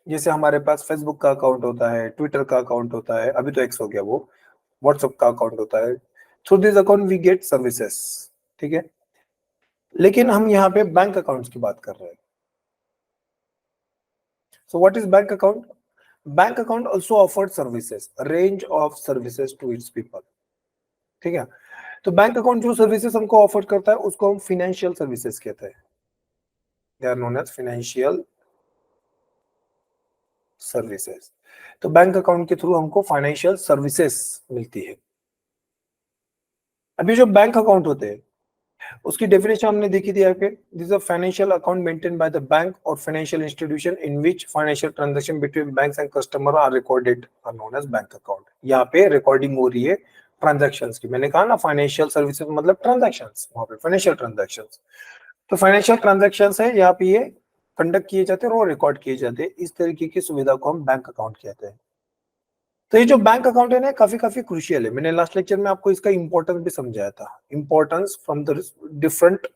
जैसे हमारे पास फेसबुक का अकाउंट होता है, ट्विटर का अकाउंट होता है, अभी तो एक्स हो गया वो, व्हाट्सएप का अकाउंट होता है। Through this account we get services, ठीक है। लेकिन हम यहाँ पे बैंक अकाउंट्स की बात कर रहे हैं। So what is bank account? Bank account also offered services, range of services to its people, ठीक है। तो बैंक अकाउंट जो सर्विसेज हमको ऑफर करता है उसको हम फाइनेंशियल सर्विसेज कहते हैं। They are known as financial services. तो बैंक अकाउंट के थ्रू हमको फाइनेंशियल सर्विसेज मिलती है। अभी जो बैंक अकाउंट होते हैं उसकी डेफिनेशन हमने देखी थी यहाँ पे, this is a financial account maintain by the bank और financial institution in which financial transaction between banks and customer are recorded are known as bank account. यहाँ पे रिकॉर्डिंग हो रही है ट्रांजैक्शंस की। मैंने कहा ना फाइनेंशियल सर्विसेज मतलब ट्रांजैक्शंस, वहां पे फाइनेंशियल ट्रांजैक्शंस। तो फाइनेंशियल ट्रांजैक्शंस है यहाँ पे, ये कंडक्ट किए जाते हैं और रिकॉर्ड किए जाते हैं। इस तरीके की सुविधा को हम बैंक अकाउंट कहते हैं। तो ये जो बैंक अकाउंट है ना काफी काफी क्रूशियल है। मैंने लास्ट लेक्चर में आपको इसका इंपॉर्टेंस भी समझाया था, importance from the different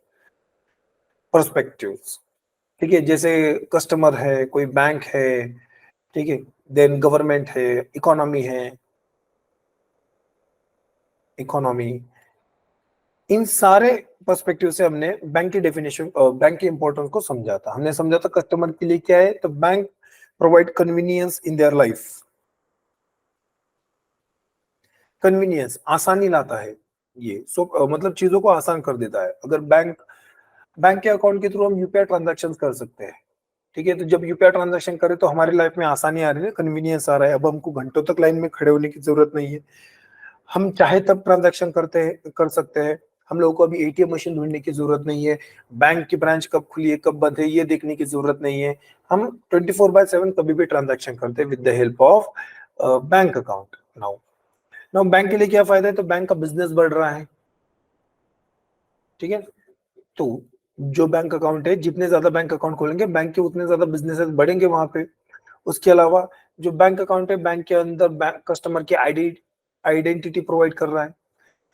perspectives, ठीक है। जैसे कस्टमर है, कोई बैंक है, ठीक है, देन गवर्नमेंट है, इकोनॉमी है, इकोनॉमी, इन सारे पर्सपेक्टिव से हमने बैंक की डेफिनेशन, बैंक की इंपॉर्टेंस को समझा था। हमने समझा था कस्टमर के लिए क्या है, तो bank provide convenience in their life. Convenience, आसानी लाता है ये, सो मतलब चीजों को आसान कर देता है। अगर बैंक के अकाउंट के थ्रू हम यूपीआई ट्रांजैक्शन कर सकते हैं, ठीक है। तो जब यूपीआई ट्रांजैक्शन करें तो हमारी लाइफ में आसानी आ रही है, कन्वीनियंस आ रहा है। अब हमको घंटों तक लाइन में खड़े होने की जरूरत नहीं है। हम चाहे तब ट्रांजैक्शन कर सकते हैं। हम लोगों को अभी एटीएम मशीन ढूंढने की जरूरत नहीं है। बैंक की ब्रांच कब खुली है, कब बंद है, ये देखने की जरूरत नहीं है। हम 24/7 कभी भी ट्रांजैक्शन करते हैं with the help of bank account. Now now bank के लिए क्या फायदा है, तो बैंक का बिजनेस बढ़ रहा है, ठीक है। तो जो बैंक अकाउंट है, जितने ज्यादा बैंक अकाउंट खोलेंगे बैंक के उतने ज्यादा बिजनेसेस बढ़ेंगे वहां पे। उसके अलावा जो बैंक अकाउंट है, बैंक के अंदर बैंक कस्टमर की आइडेंटिटी प्रोवाइड कर रहा है।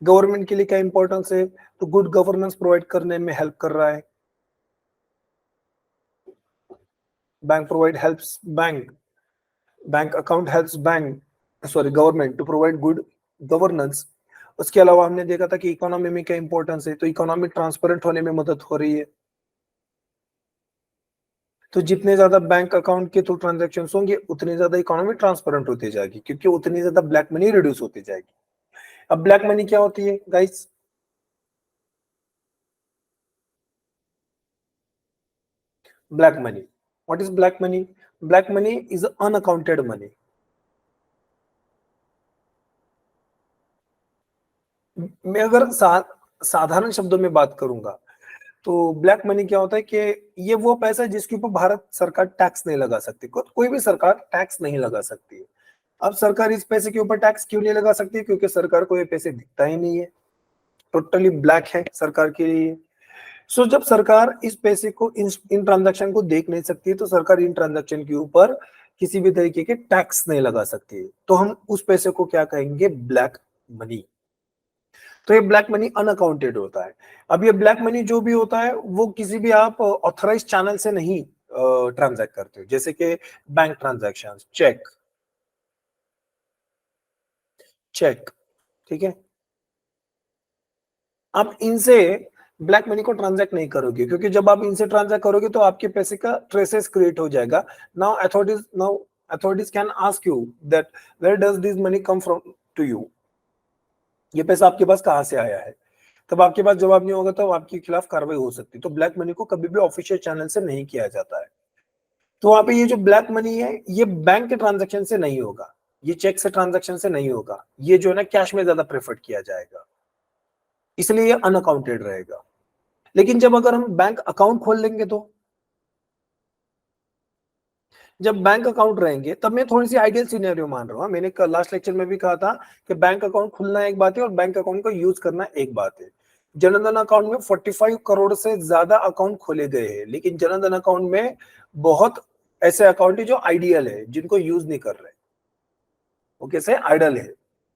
गवर्नमेंट के लिए क्या इंपॉर्टेंस है, तो गुड गवर्नेंस प्रोवाइड करने में हेल्प कर रहा है। Bank provide helps bank account helps government to provide good governance. उसके अलावा हमने देखा था कि इकोनॉमी में क्या इंपॉर्टेंस है, तो इकोनॉमी ट्रांसपेरेंट होने में मदद हो रही है। तो जितने ज्यादा बैंक अकाउंट के थ्रू ट्रांजेक्शन होंगे उतनी ज्यादा इकोनॉमी ट्रांसपेरेंट होती जाएगी, क्योंकि उतनी ज्यादा ब्लैक मनी रिड्यूस होती जाएगी। अब ब्लैक मनी क्या होती है guys? Black money, what is black money? Black money is unaccounted money. मैं अगर साधारण शब्दों में बात करूंगा तो ब्लैक मनी क्या होता है कि ये वो पैसा है जिसके ऊपर भारत सरकार टैक्स नहीं लगा सकती। कोई भी सरकार टैक्स नहीं लगा सकती है। अब सरकार इस पैसे के ऊपर टैक्स क्यों नहीं लगा सकती? क्योंकि सरकार को ये पैसे दिखता ही नहीं है, टोटली ब्लैक है सरकार के लिए। सो जब सरकार इस पैसे को, इन ट्रांजैक्शन को देख नहीं सकती, तो सरकार इन ट्रांजैक्शन के ऊपर किसी भी तरीके के टैक्स नहीं लगा सकती। तो हम उस पैसे को क्या कहेंगे? Black money. तो ये ब्लैक मनी अनअकाउंटेड होता है। अब ये ब्लैक मनी जो भी होता है वो किसी भी आप ऑथराइज चैनल से नहीं ट्रांजैक्ट करते हो, जैसे कि बैंक ट्रांजैक्शन, चेक, ठीक है। आप इनसे ब्लैक मनी को ट्रांजैक्ट नहीं करोगे, क्योंकि जब आप इनसे ट्रांजैक्ट करोगे तो आपके पैसे का ट्रेसेस क्रिएट हो जाएगा। Now authorities can ask you that where does this money come from to you, ये पैसा आपके पास कहाँ से आया है। तब आपके पास जवाब नहीं होगा तो आपके खिलाफ कार्रवाई हो सकती है। तो ब्लैक मनी को कभी भी ऑफिशियल चैनल से नहीं किया जाता है। तो वहां पे ये जो ब्लैक मनी है ये बैंक के ट्रांजेक्शन से नहीं होगा, ये चेक से ट्रांजेक्शन से नहीं होगा, ये जो है ना कैश में ज्यादा प्रेफर किया जाएगा, इसलिए ये अनअकाउंटेड रहेगा। लेकिन जब अगर हम बैंक अकाउंट खोल लेंगे तो, जब बैंक अकाउंट रहेंगे तब मैं थोड़ी सी आइडियल सिनेरियो मान रहा हूँ। मैंने लास्ट लेक्चर में भी कहा था कि बैंक अकाउंट खुलना एक बात है और बैंक अकाउंट को यूज करना एक बात है। जनधन अकाउंट में 45 करोड़ से ज्यादा अकाउंट खोले गए हैं, लेकिन जनधन अकाउंट में बहुत ऐसे अकाउंट है जो आइडियल है, जिनको यूज नहीं कर रहे, वो कैसे आइडल है,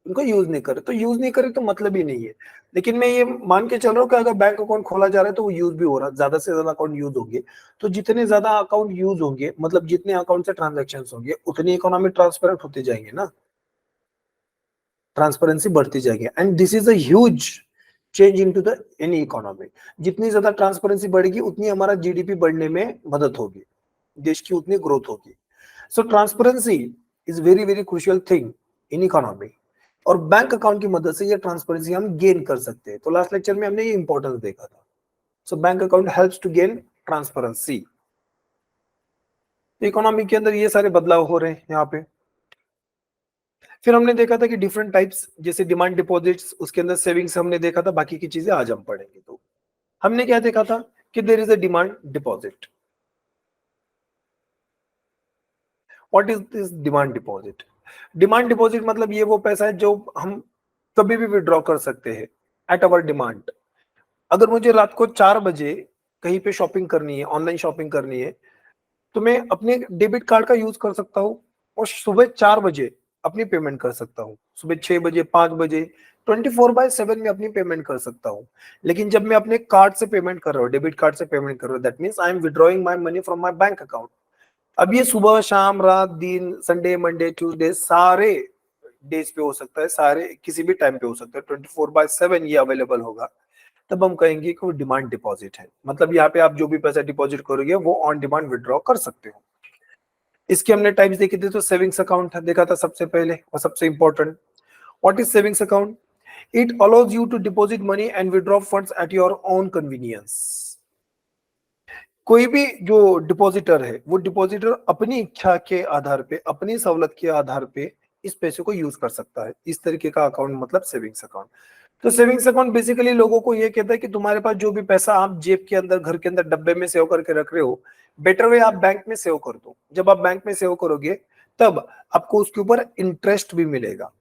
उनको यूज नहीं करे, तो यूज नहीं करे तो मतलब ही नहीं है। लेकिन मैं ये मान के चल रहा हूँ कि अगर बैंक अकाउंट खोला जा रहा है तो वो यूज भी हो रहा है, ज्यादा से ज्यादा अकाउंट यूज होंगे, तो जितने ज्यादा अकाउंट यूज होंगे, मतलब जितने अकाउंट से ट्रांजेक्शन होंगे, उतनी इकोनॉमी ट्रांसपेरेंट होते जाएंगे ना, ट्रांसपेरेंसी बढ़ती जाएगी। And this is a huge change into the any economy. जितनी ज्यादा ट्रांसपेरेंसी बढ़ेगी उतनी हमारा जीडीपी बढ़ने में मदद होगी, देश की उतनी ग्रोथ होगी। So transparency is very very crucial thing in economy, और बैंक अकाउंट की मदद से ये ट्रांसपेरेंसी हम गेन कर सकते हैं। तो लास्ट लेक्चर में हमने ये इंपॉर्टेंस देखा था। So bank account helps to gain transparency. Economy के अंदर ये सारे बदलाव हो रहे हैं यहाँ पे। फिर हमने देखा था कि डिफरेंट टाइप्स, जैसे डिमांड डिपॉजिट्स, उसके अंदर सेविंग्स हमने देखा था, बाकी की चीजें आज हम पढ़ेंगे। तो हमने क्या देखा था कि there is a demand deposit. What is this demand deposit? Demand deposit मतलब ये वो पैसा है जो हम कभी भी विड्रॉ कर सकते हैं एट अवर डिमांड। अगर मुझे रात को 4 बजे कहीं पे शॉपिंग करनी है, ऑनलाइन शॉपिंग करनी है, तो मैं अपने डेबिट कार्ड का यूज कर सकता हूँ और सुबह 4 बजे अपनी पेमेंट कर सकता हूँ, सुबह 6 बजे, 5 बजे, 24/7 में अपनी पेमेंट कर सकता हूँ। लेकिन जब मैं अपने कार्ड से पेमेंट कर रहा हूँ, डेबिट कार्ड से पेमेंट कर रहा हूँ, that means I am withdrawing my money from my bank account. अब ये सुबह शाम रात दिन, संडे मंडे ट्यूसडे, सारे डेज पे हो सकता है, सारे किसी भी टाइम पे हो सकता है, 24/7 ये अवेलेबल होगा। तब हम कहेंगे कि वो डिमांड डिपॉजिट है। मतलब यहाँ पे आप जो भी पैसा डिपॉजिट करोगे वो ऑन डिमांड विड्रॉ कर सकते हो। इसके हमने टाइप्स देखे थे। तो सेविंग्स अकाउंट देखा था सबसे पहले और सबसे important. What is savings account? It allows you to deposit money and withdraw funds at your own convenience. कोई भी जो डिपॉजिटर है, वो डिपॉजिटर अपनी इच्छा के आधार पे, अपनी सहूलत के आधार पे इस पैसे को यूज कर सकता है। इस तरीके का अकाउंट मतलब सेविंग्स अकाउंट। तो सेविंग्स अकाउंट बेसिकली लोगों को ये कहता है कि तुम्हारे पास जो भी पैसा आप जेब के अंदर, घर के अंदर डब्बे में सेव करके रख रहे हो, बेटर वे आप बैंक में सेव कर दो। जब आप बैंक में सेव करोगे तब आपको उसके ऊपर इंटरेस्ट भी मिलेगा।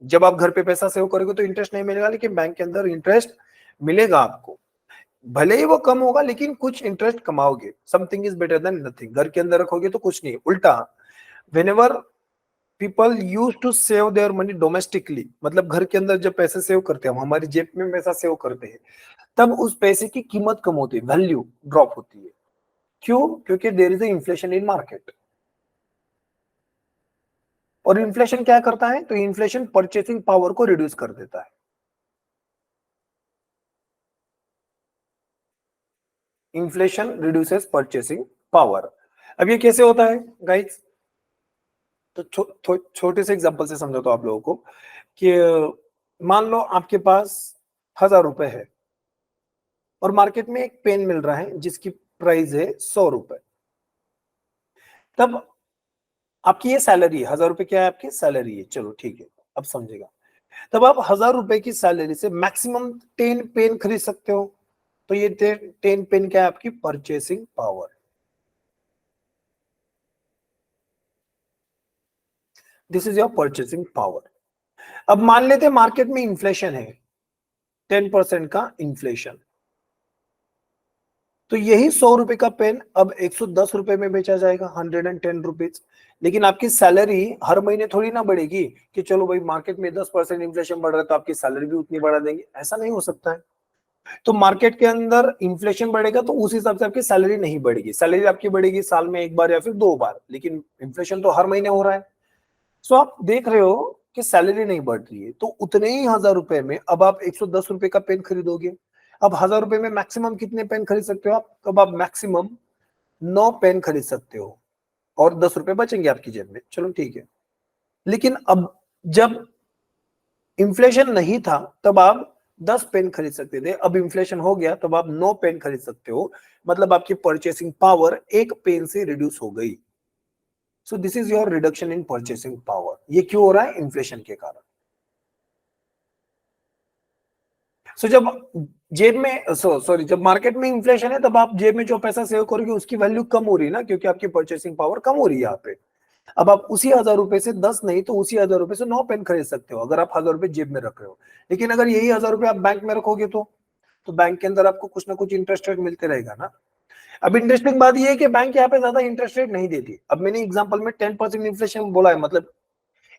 जब आप घर पे पैसा सेव करोगे तो इंटरेस्ट नहीं मिलेगा, लेकिन बैंक के अंदर इंटरेस्ट मिलेगा आपको। भले ही वो कम होगा लेकिन कुछ इंटरेस्ट कमाओगे। Something is better than nothing. घर के अंदर रखोगे तो कुछ नहीं, उल्टा whenever people use to save their money domestically, मतलब घर के अंदर जब पैसे सेव करते हैं, हम हमारी जेब में पैसा सेव करते हैं, तब उस पैसे की कीमत कम होती है, वैल्यू ड्रॉप होती है। क्यों? क्योंकि there is inflation in market. और इन्फ्लेशन क्या करता है? तो इन्फ्लेशन परचेसिंग पावर को रिड्यूस कर देता है। Inflation reduces purchasing power. अब ये कैसे होता है गाइस? तो छोटे से एग्जांपल से समझो तो आप लोगों को कि मान लो आपके पास 1000 रुपए है और मार्केट में एक पेन मिल रहा है जिसकी प्राइस है 100 रुपए। तब आपकी ये सैलरी है, 1000 रुपए क्या है? आपकी सैलरी है। चलो ठीक है, अब समझेगा। तब आप 1000 रुपए की सैलरी से मैक्सिमम 10 पेन खरीद सकते हो। तो ये 10 पेन क्या है? आपकी purchasing power. This is your purchasing power. अब मान लेते हैं मार्केट में इन्फ्लेशन है, 10% का इन्फ्लेशन। तो यही 100 रुपए का पेन अब 110 रुपए में बेचा जाएगा, 110 रुपीज। लेकिन आपकी सैलरी हर महीने थोड़ी ना बढ़ेगी कि चलो भाई मार्केट में 10% इन्फ्लेशन बढ़ रहा है तो आपकी सैलरी भी उतनी बढ़ा देंगे, ऐसा नहीं हो सकता है। तो मार्केट के अंदर इन्फ्लेशन बढ़ेगा तो उस हिसाब से आपकी सैलरी नहीं बढ़ेगी। सैलरी आपकी बढ़ेगी साल में एक बार या फिर 2 बार, लेकिन इन्फ्लेशन तो हर महीने हो रहा है। सो आप देख रहे हो कि सैलरी नहीं बढ़ रही है, तो उतने ही 1000 रुपए में अब आप 110 रुपए का पेन खरीदोगे। अब 1000 रुपए में मैक्सिमम कितने पेन खरीद सकते हो आप? अब आप मैक्सिमम 9 पेन खरीद सकते हो और 10 रुपए बचेंगे आपकी जेब में। चलो ठीक है। लेकिन अब जब इन्फ्लेशन नहीं था तब आप 10 पेन खरीद सकते थे। अब इन्फ्लेशन हो गया तब आप 9 पेन खरीद सकते हो। मतलब आपकी परचेसिंग पावर 1 पेन से रिड्यूस हो गई। सो this is your reduction in purchasing power. ये क्यों हो रहा है? इन्फ्लेशन के कारण। सो जब जेब में सॉरी जब मार्केट में इन्फ्लेशन है तब आप जेब में जो पैसा सेव करोगे उसकी वैल्यू कम हो रही है ना, क्योंकि आपकी परचेसिंग पावर कम हो रही है यहाँ पे। अब आप उसी 1000 रुपए से 10 नहीं तो उसी 1000 रुपए से 9 पेन खरीद सकते हो अगर आप 1000 रुपए जेब में रख रहे हो। लेकिन अगर यही 1000 रुपए आप बैंक में रखोगे तो बैंक के अंदर आपको कुछ ना कुछ इंटरेस्ट रेट मिलते रहेगा ना। अब इंटरेस्टिंग बात यह है कि बैंक यहाँ पे ज्यादा इंटरेस्ट रेट नहीं देती। अब मैंने एग्जांपल में 10% इन्फ्लेशन बोला है, मतलब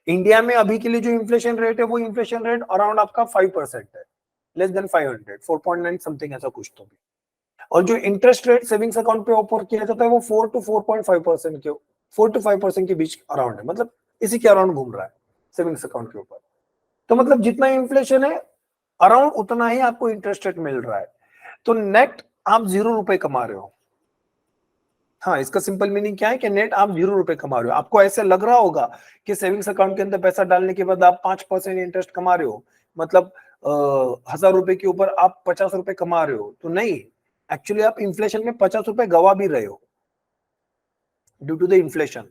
इंडिया में अभी के लिए जो इन्फ्लेशन रेट है वो इन्फ्लेशन रेट अराउंड आपका 5% है, लेस देन 500, 4.9 समथिंग ऐसा कुछ तो भी। और जो इंटरेस्ट रेट सेविंग्स अकाउंट पे ऑफर किया जाता है वो 4 to 4.5% के 4 to 5% के बीच अराउंड है, मतलब इसी के अराउंड घूम रहा है सेविंग्स अकाउंट के ऊपर। तो मतलब जितना इन्फ्लेशन है अराउंड उतना ही आपको इंटरेस्ट रेट मिल रहा है। तो नेट आप 0 रुपए कमा रहे हो। हाँ, इसका सिंपल मीनिंग क्या है कि नेट आप 0 रुपए कमा रहे हो। आपको ऐसे लग रहा होगा कि सेविंग्स अकाउंट के अंदर पैसा डालने के बाद आप 5% इंटरेस्ट कमा रहे हो, मतलब 1000 रुपए के ऊपर आप 50 रुपए कमा रहे हो, तो नहीं, एक्चुअली आप इन्फ्लेशन में 50 रुपए गवा भी रहे हो ड्यू टू द इन्फ्लेशन।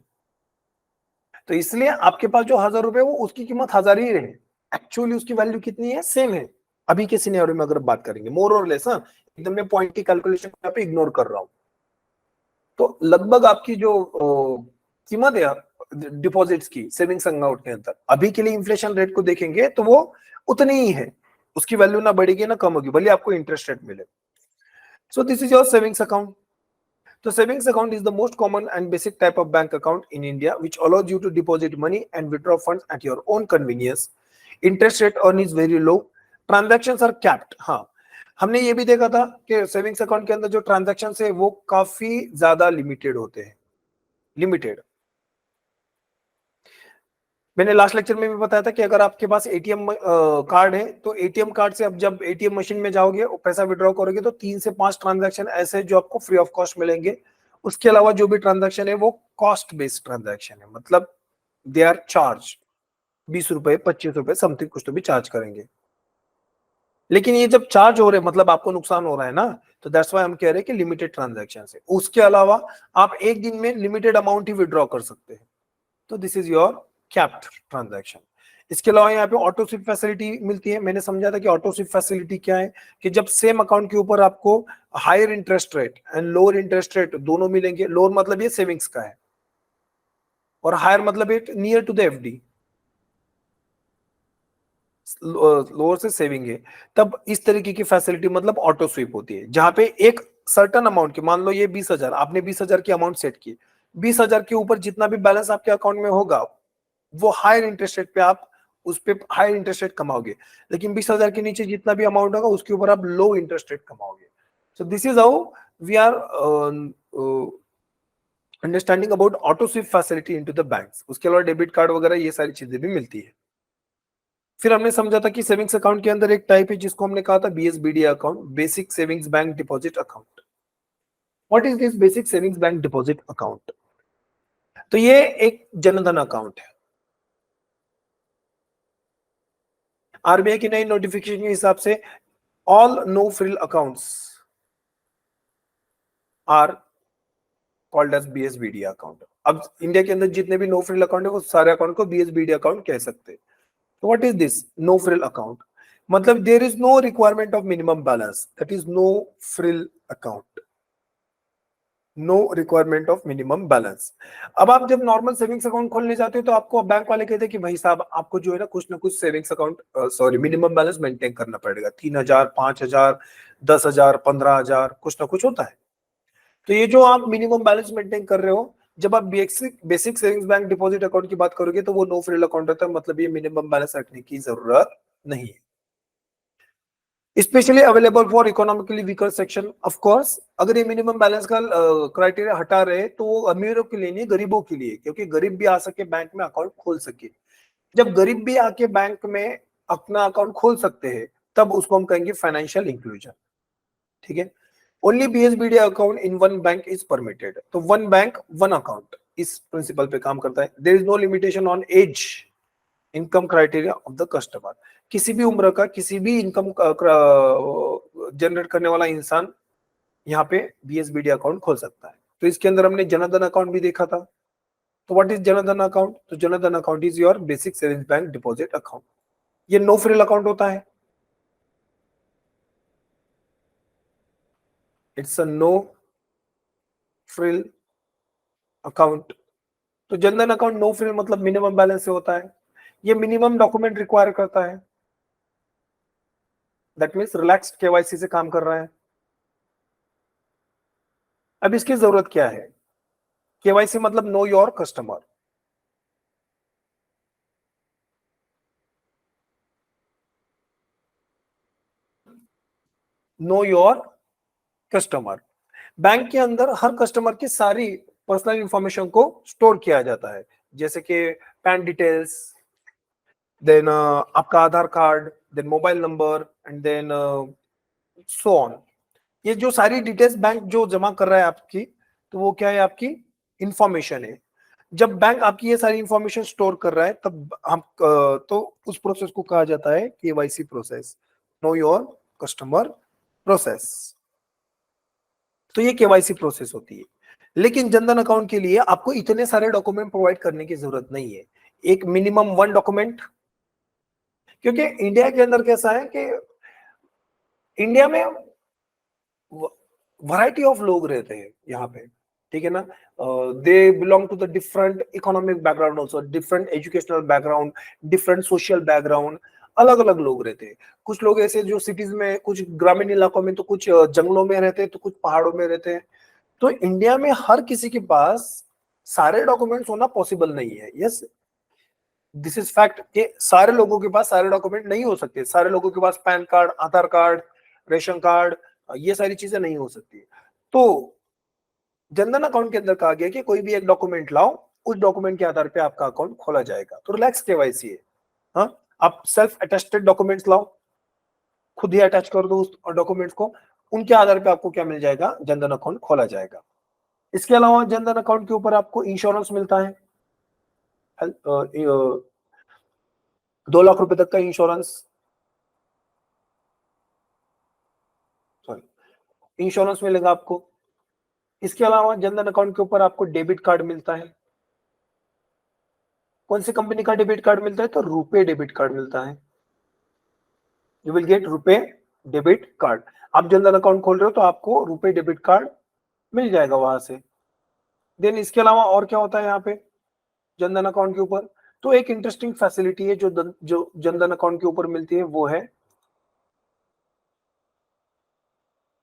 तो इसलिए आपके पास जो 1000 रुपए वो उसकी कीमत 1000 ही रहे, एक्चुअली उसकी वैल्यू कितनी है, सेम है। अभी के सिनेरियो में अगर बात करेंगे मोर और लेस, एकदम मैं पॉइंट की कैलकुलेशन यहाँ पे इग्नोर कर रहा हूं। तो लगभग आपकी जो कीमत है डिपॉजिट्स की सेविंग्स अकाउंट के अंदर अभी के लिए इन्फ्लेशन रेट को देखेंगे तो वो उतनी ही है, उसकी वैल्यू ना बढ़ेगी ना कम होगी, भले आपको इंटरेस्ट रेट मिले। सो this is your savings account. So savings account is the most common and basic type of bank account in India, which allows you to deposit money and withdraw funds at your own convenience. Interest rate earn is very low. Transactions are capped. हाँ, हमने ये भी देखा था कि savings account के अंदर जो ट्रांजैक्शन है वो काफी ज्यादा लिमिटेड होते हैं, लिमिटेड। मैंने लास्ट लेक्चर में भी बताया था कि अगर आपके पास एटीएम कार्ड है तो एटीएम कार्ड से अब जब एटीएम मशीन में जाओगे और पैसा विड्रॉ करोगे तो 3 से 5 ट्रांजैक्शन ऐसे जो आपको फ्री ऑफ कॉस्ट मिलेंगे। उसके अलावा जो भी ट्रांजैक्शन है वो कॉस्ट बेस्ड ट्रांजैक्शन है, मतलब दे आर चार्ज 20 रुपए 25 रुपए समथिंग कुछ तो भी चार्ज करेंगे। लेकिन ये जब चार्ज हो रहे मतलब आपको नुकसान हो रहा है ना, तो दैट्स व्हाई हम कह रहे हैं कि लिमिटेड ट्रांजैक्शन है। उसके अलावा आप एक दिन में लिमिटेड अमाउंट ही विड्रॉ कर सकते हैं, तो this is your capped transaction. इसके अलावा यहाँ पे ऑटो स्विप फैसिलिटी मिलती है। मैंने समझा था कि ऑटो स्विप फैसिलिटी क्या है, कि जब सेम अकाउंट के ऊपर आपको higher interest rate and lower interest rate दोनों मिलेंगे, लोअर मतलब ये सेविंग्स का है और हायर मतलब it near to the FD, lower से सेविंग है, तब इस तरीके की फैसिलिटी मतलब ऑटो स्वीप होती है, जहां पे एक सर्टन अमाउंट की, मान लो ये 20,000, आपने 20,000 की अमाउंट सेट की, 20,000 के ऊपर जितना भी बैलेंस आपके अकाउंट में होगा वो हायर इंटरेस्ट रेट पे आप उस पे हायर इंटरेस्ट रेट कमाओगे, लेकिन 20,000 के नीचे जितना भी अमाउंट होगा उसके ऊपर आप लो इंटरेस्ट रेट कमाओगे। So this is how we are understanding about auto sweep facility into the banks. उसके अलावा डेबिट कार्ड वगैरह ये सारी चीजें भी मिलती है। फिर हमने समझा था कि सेविंग्स अकाउंट के अंदर एक टाइप है जिसको हमने कहा था BSBD account, basic savings bank deposit account. What is this basic savings bank deposit account? तो ये एक जनधन अकाउंट है। आरबीआई की नई नोटिफिकेशन के हिसाब से all no frill accounts are called as BSBD account. अब इंडिया के अंदर जितने भी नो फ्रिल अकाउंट है वो सारे अकाउंट को बीएसबीडी अकाउंट कह सकते हैं। तो what is this no frill account? मतलब there is no requirement of minimum balance, that is no frill account, no requirement of minimum balance. अब आप जब नॉर्मल सेविंग्स अकाउंट खोलने जाते हो तो आपको बैंक वाले कहते हैं कि भाई साहब आपको जो है ना कुछ savings account sorry minimum balance maintain करना पड़ेगा, 3,000 5,000 10,000 15,000 कुछ ना कुछ होता है। तो ये जो आप मिनिमम बैलेंस मेंटेन कर रहे हो, जब आप basic savings bank deposit account की बात करोगे तो वो नो फ्रिल अकाउंट होता है, मतलब ये मिनिमम बैलेंस रखने की जरूरत नहीं है। Specially available for economically weaker section. Of course अगर ये मिनिमम बैलेंस का क्राइटेरिया हटा रहे तो वो अमीरों के लिए नहीं, गरीबों के लिए, क्योंकि गरीब भी आ सके बैंक में अकाउंट खोल सके। जब गरीब भी आके बैंक में अपना अकाउंट खोल सकते हैं तब उसको हम कहेंगे फाइनेंशियल इंक्लूजन। ठीक है, only BSBD account in one bank is permitted. तो वन बैंक वन अकाउंट इस प्रिंसिपल पे काम करता है। There is no limitation on age, income criteria of the customer. किसी भी उम्र का किसी भी इनकम जनरेट करने वाला इंसान यहाँ पे बीएसबीडी अकाउंट खोल सकता है। तो इसके अंदर हमने जनधन अकाउंट भी देखा था। तो व्हाट इज जनधन अकाउंट? तो Jan Dhan account is your basic savings bank deposit account. ये नो फ्रिल अकाउंट होता है, it's a no frill account. तो जनधन अकाउंट नो फ्रिल मतलब मिनिमम बैलेंस से होता है। ये मिनिमम डॉक्यूमेंट रिक्वायर करता है, दैट मीन्स रिलैक्स्ड केवाईसी से काम कर रहा है। अब इसकी जरूरत क्या है? केवाईसी मतलब know your customer. Know your customer. Bank के अंदर हर कस्टमर की सारी पर्सनल इंफॉर्मेशन को स्टोर किया जाता है, जैसे कि पैन डिटेल्स, देन आपका Aadhaar card, then mobile number and then so on. ये जो सारी डिटेल्स बैंक जो जमा कर रहा है आपकी, तो वो क्या है, आपकी इंफॉर्मेशन है। जब बैंक आपकी ये सारी इंफॉर्मेशन स्टोर कर रहा है तब हम तो उस प्रोसेस को कहा जाता है KYC process, know your customer process. तो ये केवाईसी प्रोसेस होती है। लेकिन जनधन अकाउंट के लिए आपको इतने सारे डॉक्यूमेंट प्रोवाइड करने की जरूरत नहीं है, एक मिनिमम 1 डॉक्यूमेंट। क्योंकि इंडिया के अंदर कैसा है कि इंडिया में वैरायटी ऑफ लोग रहते हैं यहाँ पे, ठीक है ना। They belong to the different economic background, also different educational background, different social background, अलग अलग लोग रहते हैं। कुछ लोग ऐसे जो सिटीज में, कुछ ग्रामीण इलाकों में, तो कुछ जंगलों में रहते हैं, तो कुछ पहाड़ों में रहते हैं। तो इंडिया में हर किसी के पास सारे डॉक्यूमेंट्स होना पॉसिबल नहीं है। यस, दिस इज फैक्ट कि सारे लोगों के पास सारे डॉक्यूमेंट नहीं हो सकते। सारे लोगों के पास पैन कार्ड, आधार कार्ड, रेशन कार्ड, ये सारी चीजें नहीं हो सकती। तो जनधन अकाउंट के अंदर कहा गया कि कोई भी एक डॉक्यूमेंट लाओ, उस डॉक्यूमेंट के आधार पे आपका अकाउंट खोला जाएगा। तो रिलैक्स केवाईसी है। हाँ, आप सेल्फ अटेस्टेड डॉक्यूमेंट्स लाओ, खुद ही अटैच कर दो उस डॉक्यूमेंट्स को, उनके आधार पे आपको क्या मिल जाएगा, जनधन अकाउंट खोला जाएगा। इसके अलावा जनधन अकाउंट के ऊपर आपको इंश्योरेंस मिलता है, 2 लाख रुपए तक का इंश्योरेंस, सॉरी, इंश्योरेंस मिलेगा आपको। इसके अलावा जनधन अकाउंट के ऊपर आपको डेबिट कार्ड मिलता है। कौन सी कंपनी का डेबिट कार्ड मिलता है, तो रुपे डेबिट कार्ड मिलता है। You will get RuPay debit card. आप जनधन अकाउंट खोल रहे हो तो आपको रुपे डेबिट कार्ड मिल जाएगा वहां से। देन इसके अलावा और क्या होता है यहाँ पे जनधन अकाउंट के ऊपर, तो एक इंटरेस्टिंग फैसिलिटी है जो जनधन अकाउंट के ऊपर मिलती है, वो है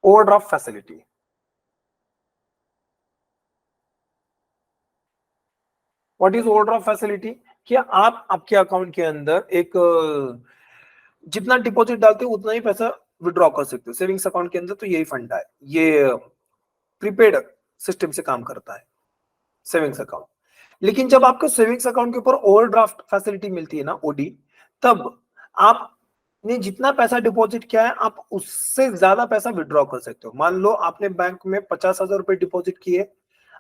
overdraft facility. What is overdraft facility? कि आप आपके अकाउंट के अंदर एक जितना डिपॉजिट डालते हो उतना ही पैसा विड्रॉ कर सकते हो। सेविंग्स अकाउंट के अंदर तो यही फंडा है, ये प्रीपेड सिस्टम से काम करता है सेविंग्स अकाउंट। लेकिन जब आपको सेविंग्स अकाउंट के ऊपर ओवरड्राफ्ट फैसिलिटी मिलती है ना, ओडी, तब आपने जितना पैसा डिपॉजिट किया है आप उससे ज्यादा पैसा विड्रॉ कर सकते हो। मान लो आपने बैंक में 50,000 रुपए डिपॉजिट किए,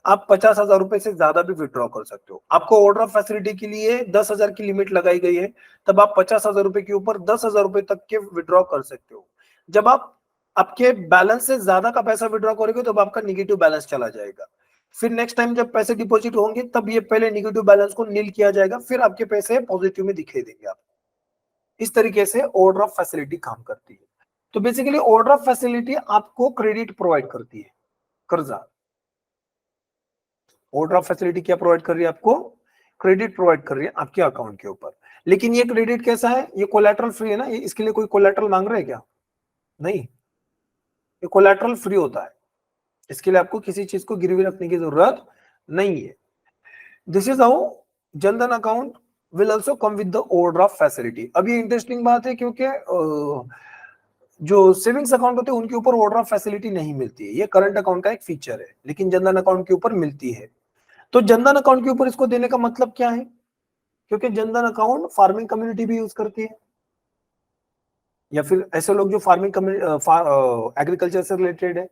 आप 50,000 रुपए से ज्यादा भी विड्रॉ कर सकते हो। आपको ओवरड्राफ्ट फैसिलिटी के लिए 10,000 की लिमिट लगाई गई है, तब आप 50,000 रुपए के ऊपर 10,000 रुपए तक के विड्रॉ कर सकते हो। जब आप आपके बैलेंस से ज्यादा का पैसा विड्रॉ करोगे तब आपका निगेटिव बैलेंस चला जाएगा। फिर नेक्स्ट टाइम जब पैसे डिपॉजिट होंगे तब ये पहले निगेटिव बैलेंस को नील किया जाएगा, फिर आपके पैसे पॉजिटिव में दिखाई देंगे आपको। इस तरीके से ओवरड्राफ्ट फैसिलिटी काम करती है। तो बेसिकली ओवरड्राफ्ट फैसिलिटी आपको क्रेडिट प्रोवाइड करती है, कर्जा। ओवरड्राफ्ट फैसिलिटी क्या प्रोवाइड कर रही है आपको, क्रेडिट प्रोवाइड कर रही है आपके अकाउंट के ऊपर। लेकिन ये क्रेडिट कैसा है, ये कोलैटरल फ्री है ना, ये इसके लिए कोई कोलैटरल मांग रहे हैं क्या, नहीं, ये कोलैटरल फ्री होता है। इसके लिए आपको किसी चीज को गिरवी रखने की जरूरत नहीं है। This is how Jan Dhan account will also come with the overdraft facility. अब ये इंटरेस्टिंग बात है क्योंकि जो सेविंग्स अकाउंट होते हैं उनके ऊपर ओवरड्राफ्ट फैसिलिटी नहीं मिलती है, ये करंट अकाउंट का एक फीचर है, लेकिन जनधन अकाउंट के ऊपर मिलती है। तो जनधन अकाउंट के ऊपर इसको देने का मतलब क्या है, क्योंकि जनधन अकाउंट फार्मिंग कम्युनिटी भी यूज करती है, या फिर ऐसे लोग जो फार्मिंग एग्रीकल्चर से रिलेटेड है,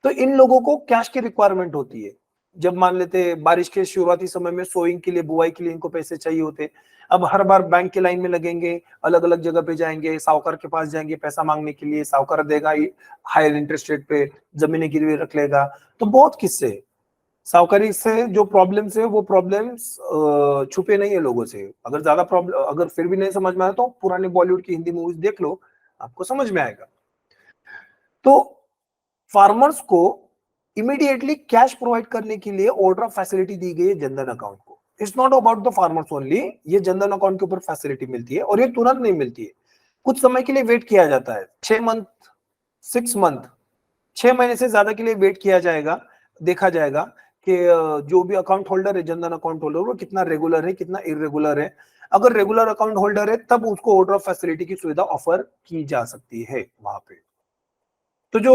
तो इन लोगों को कैश की रिक्वायरमेंट होती है। जब मान लेते बारिश के शुरुआती समय में सोइंग के लिए, बुआई के लिए इनको पैसे चाहिए होते, अब हर बार बैंक की लाइन में लगेंगे, अलग अलग जगह पे जाएंगे, साहूकार के पास जाएंगे पैसा मांगने के लिए, साहूकार देगा हायर इंटरेस्ट रेट पे, जमीनें गिरवी रख लेगा। तो बहुत किस्से, साहूकारी से जो प्रॉब्लम्स है वो प्रॉब्लम्स छुपे नहीं है लोगों से। अगर ज्यादा प्रॉब्लम, अगर फिर भी नहीं समझ में आया तो पुराने बॉलीवुड की हिंदी मूवीज देख लो, आपको समझ में आएगा। तो फार्मर्स को इमीडिएटली कैश प्रोवाइड करने के लिए ओवरड्राफ्ट फैसिलिटी दी गई है जनधन अकाउंट को। It's not about the farmers only, ये जनधन अकाउंट के ऊपर फैसिलिटी मिलती है, और ये तुरंत नहीं मिलती है, कुछ समय के लिए वेट किया जाता है, 6 मंथ, 6 मंथ, 6 महीने से ज्यादा के लिए वेट किया जाएगा। देखा जाएगा कि जो भी अकाउंट होल्डर है, जनधन अकाउंट होल्डर, वो कितना रेगुलर है, कितना इरेगुलर है। अगर रेगुलर अकाउंट होल्डर है तब उसको ओवरड्राफ्ट फैसिलिटी की सुविधा ऑफर की जा सकती है वहां पे। तो जो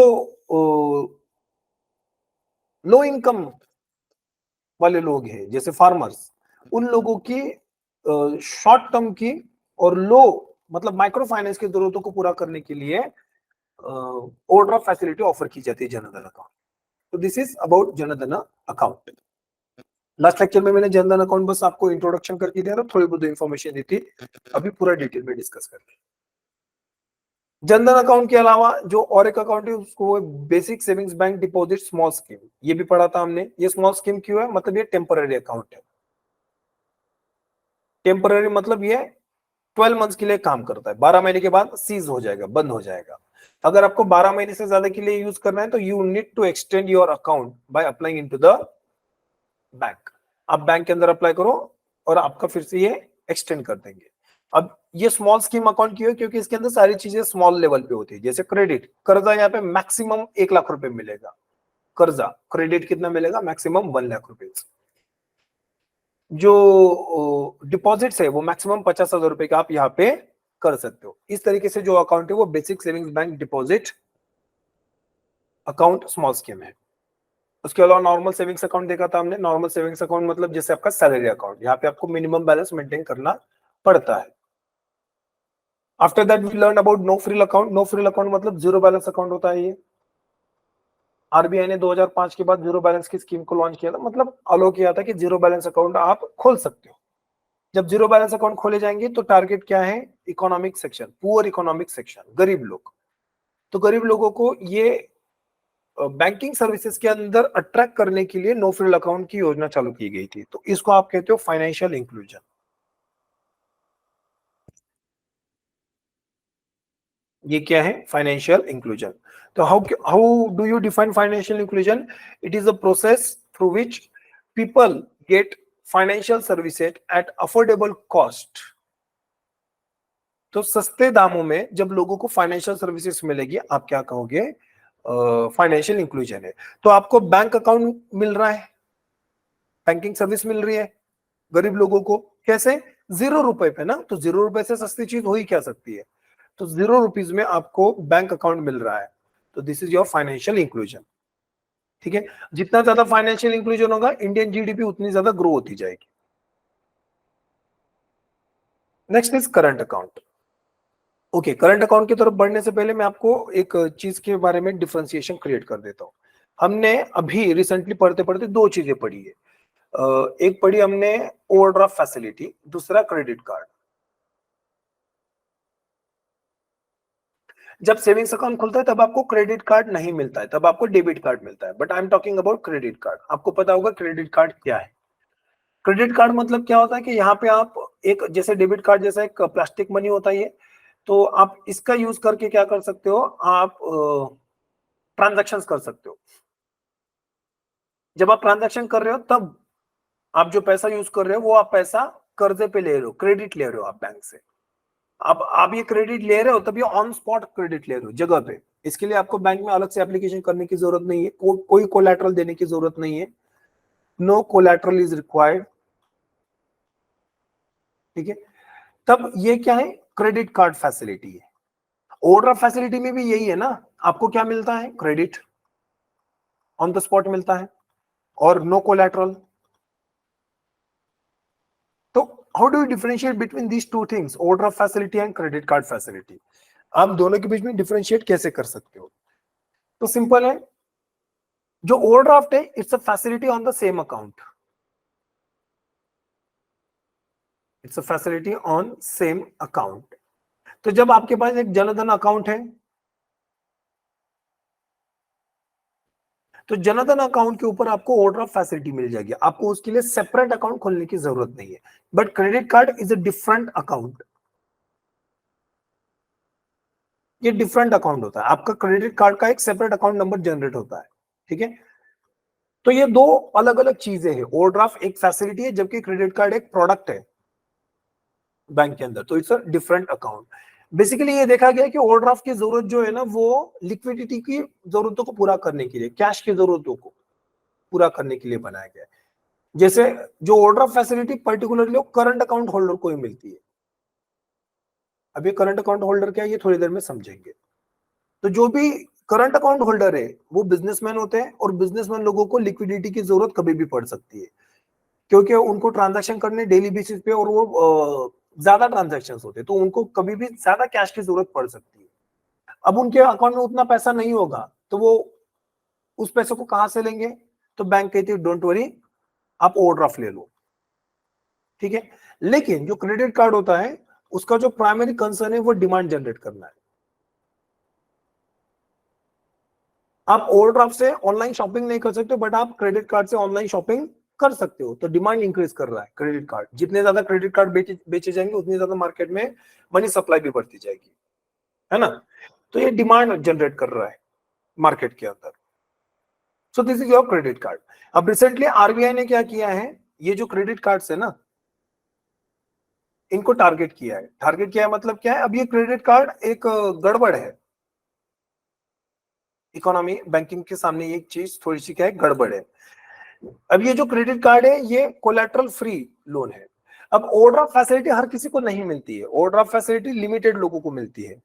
लो इनकम वाले लोग हैं जैसे फार्मर्स, उन लोगों की शॉर्ट टर्म की और लो मतलब माइक्रो फाइनेंस की जरूरतों को पूरा करने के लिए ओवरड्राफ्ट फैसिलिटी ऑफर की जाती है जनधन अकाउंट। तो this is about Jan Dhan account. Last lecture में मैंने जनधन अकाउंट बस आपको इंट्रोडक्शन करके दिया था, थोड़ी बहुत इंफॉर्मेशन दी थी, अभी पूरा डिटेल में डिस्कस करते हैं। जनधन अकाउंट के अलावा जो और एक अकाउंट है उसको basic savings bank deposit small scheme, ये भी पढ़ा था हमने। ये स्मॉल स्कीम क्यों है, मतलब ये टेम्पररी अकाउंट है। टेम्पररी मतलब ये 12 मंथ्स के लिए काम करता है, 12 महीने के बाद सीज हो जाएगा, बंद हो जाएगा। अगर आपको 12 महीने से ज्यादा के लिए यूज करना है तो you need to extend your account by applying into the bank. आप बैंक के अंदर अप्लाई करो और आपका फिर से ये एक्सटेंड कर देंगे। अब ये स्मॉल स्कीम अकाउंट क्यों है, क्योंकि इसके अंदर सारी चीजें स्मॉल लेवल पे होती है। जैसे क्रेडिट, कर्जा यहाँ पे मैक्सिमम 1 लाख रुपए मिलेगा, कर्जा क्रेडिट कितना मिलेगा, मैक्सिमम 1 लाख रुपए। जो डिपॉजिट्स है वो मैक्सिमम 50,000 रुपए का आप यहाँ पे कर सकते हो। इस तरीके से जो अकाउंट है वो basic savings bank deposit account small scheme है। उसके अलावा नॉर्मल सेविंग्स अकाउंट देखा था हमने। नॉर्मल सेविंग्स अकाउंट मतलब जैसे आपका सैलरी अकाउंट, यहाँ पे आपको मिनिमम बैलेंस मेंटेन करना पड़ता है। After that we learn about no frill account. No frill account मतलब जीरो बैलेंस अकाउंट होता है। ये आरबीआई ने 2005 के बाद जीरो बैलेंस की स्कीम को लॉन्च किया था, मतलब अलो किया था कि जीरो बैलेंस अकाउंट आप खोल सकते हो। जब जीरो बैलेंस अकाउंट खोले जाएंगे तो टारगेट क्या है, economic section, poor economic section, गरीब लोग। तो गरीब लोगों को ये बैंकिंग सर्विसेज के अंदर अट्रैक्ट करने के लिए नो फ्रिल अकाउंट की योजना चालू की गई थी। तो इसको आप कहते हो फाइनेंशियल इंक्लूजन। ये क्या है, फाइनेंशियल इंक्लूजन। तो how do you define financial inclusion? It is a process through which people get financial services at affordable cost. तो सस्ते दामों में जब लोगों को फाइनेंशियल सर्विसेज मिलेगी, आप क्या कहोगे, फाइनेंशियल इंक्लूजन है। तो आपको बैंक अकाउंट मिल रहा है, बैंकिंग सर्विस मिल रही है गरीब लोगों को, कैसे, 0 रुपए पे ना। तो 0 रुपए से सस्ती चीज हो ही क्या सकती है। तो 0 रुपीज में आपको बैंक अकाउंट मिल रहा है, तो this is your financial inclusion. ठीक है, जितना ज्यादा फाइनेंशियल इंक्लूजन होगा इंडियन जीडीपी उतनी ज्यादा ग्रो होती जाएगी। Next is current account. Okay, current account की तरफ बढ़ने से पहले मैं आपको एक चीज के बारे में डिफरेंशिएशन क्रिएट कर देता हूं। हमने अभी रिसेंटली पढ़ते पढ़ते दो चीजें पढ़ी है। एक पढ़ी हमने ओवरड्राफ्ट फैसिलिटी, दूसरा क्रेडिट कार्ड। जब सेविंग्स अकाउंट खुलता है तब आपको क्रेडिट कार्ड नहीं मिलता है, तब आपको डेबिट कार्ड मिलता है। But I am talking about credit card. आपको पता होगा क्रेडिट कार्ड क्या है। क्रेडिट कार्ड मतलब क्या होता है कि यहाँ पे आप एक, जैसे डेबिट कार्ड जैसा एक प्लास्टिक मनी होता है ये, तो आप इसका यूज करके क्या कर सकते हो, आप ट्रांजैक्शंस कर सकते हो। जब आप ट्रांजैक्शन कर रहे हो तब आप जो पैसा यूज कर रहे हो वो आप पैसा कर्जे पे ले रहे हो, क्रेडिट ले रहे हो आप बैंक से। अब आप ये क्रेडिट ले रहे हो तब ये ऑन स्पॉट क्रेडिट ले रहे हो जगह पे। इसके लिए आपको बैंक में अलग से एप्लीकेशन करने की जरूरत नहीं है, कोई कोलैटरल देने की जरूरत नहीं है। No collateral is required. ठीक है, तब ये क्या है, क्रेडिट कार्ड फैसिलिटी है। ओवरड्राफ्ट फैसिलिटी में भी यही है ना, आपको क्या मिलता है, क्रेडिट ऑन द स्पॉट मिलता है और नो कोलैटरल। तो how do you differentiate between these two things, overdraft facility and credit card facility? आप दोनों के बीच में डिफरेंशिएट कैसे कर सकते हो? तो सिंपल है, जो ओवरड्राफ्ट है it's a facility on the same account, it's a facility on same account. तो जब आपके पास एक जनधन अकाउंट है, तो जनधन अकाउंट के ऊपर आपको ओवरड्राफ्ट फैसिलिटी मिल जाएगी, आपको उसके लिए सेपरेट अकाउंट खोलने की जरूरत नहीं है। But credit card is a different account, ये डिफरेंट अकाउंट होता है। आपका क्रेडिट कार्ड का एक सेपरेट अकाउंट नंबर जनरेट होता है। ठीक है, तो ये दो अलग अलग चीजें हैं। ओवरड्राफ्ट एक फैसिलिटी है जबकि क्रेडिट कार्ड एक प्रोडक्ट है बैंक के अंदर, तो it's a different account. Basically ये देखा गया कि ओवरड्राफ्ट की जरूरत जो है ना वो लिक्विडिटी की जरूरतों को पूरा करने के लिए, कैश की जरूरतों को पूरा करने के लिए बनाया गया है। जैसे जो overdraft facility particularly current account holder को ही मिलती है। अभी करंट अकाउंट होल्डर क्या है ये थोड़ी देर में समझेंगे। तो जो भी करंट अकाउंट होल्डर है वो बिजनेसमैन होते हैं, और बिजनेसमैन लोगों को लिक्विडिटी की जरूरत कभी भी पड़ सकती है, क्योंकि उनको ट्रांजैक्शन करने डेली बेसिस पे, और वो ज्यादा ट्रांजैक्शन होते हैं, तो उनको कभी भी ज्यादा कैश की जरूरत पड़ सकती है। अब उनके अकाउंट में उतना पैसा नहीं होगा, तो वो उस पैसे को कहां से लेंगे? तो बैंक कहती है डोंट वरी, आप ओवरड्राफ्ट ले लो, ठीक है। लेकिन जो क्रेडिट कार्ड होता है उसका जो प्राइमरी कंसर्न है वो डिमांड जनरेट करना है। आप ओवरड्राफ्ट से ऑनलाइन शॉपिंग नहीं कर सकते, बट आप क्रेडिट कार्ड से ऑनलाइन शॉपिंग कर सकते हो। तो डिमांड इंक्रीज कर रहा है क्रेडिट कार्ड, जितने ज्यादा क्रेडिट कार्ड बेचे जाएंगे उतनी ज्यादा मार्केट में मनी सप्लाई भी बढ़ती जाएगी, है ना। तो ये डिमांड जनरेट कर रहा है मार्केट के अंदर। सो this is your credit card. अब रिसेंटली आरबीआई ने क्या किया है, ये जो क्रेडिट कार्ड है ना, इनको टारगेट किया है। टारगेट किया है मतलब क्या है? अब ये क्रेडिट कार्ड एक गड़बड़ है, इकोनॉमी बैंकिंग के सामने एक चीज थोड़ी सी क्या है, गड़बड़ है। अब ये जो क्रेडिट कार्ड है ये कोलैटरल फ्री लोन है। अब ओवरड्राफ्ट फैसिलिटी हर किसी को नहीं मिलती है, ओवरड्राफ्ट फैसिलिटी लिमिटेड लोगों को मिलती है,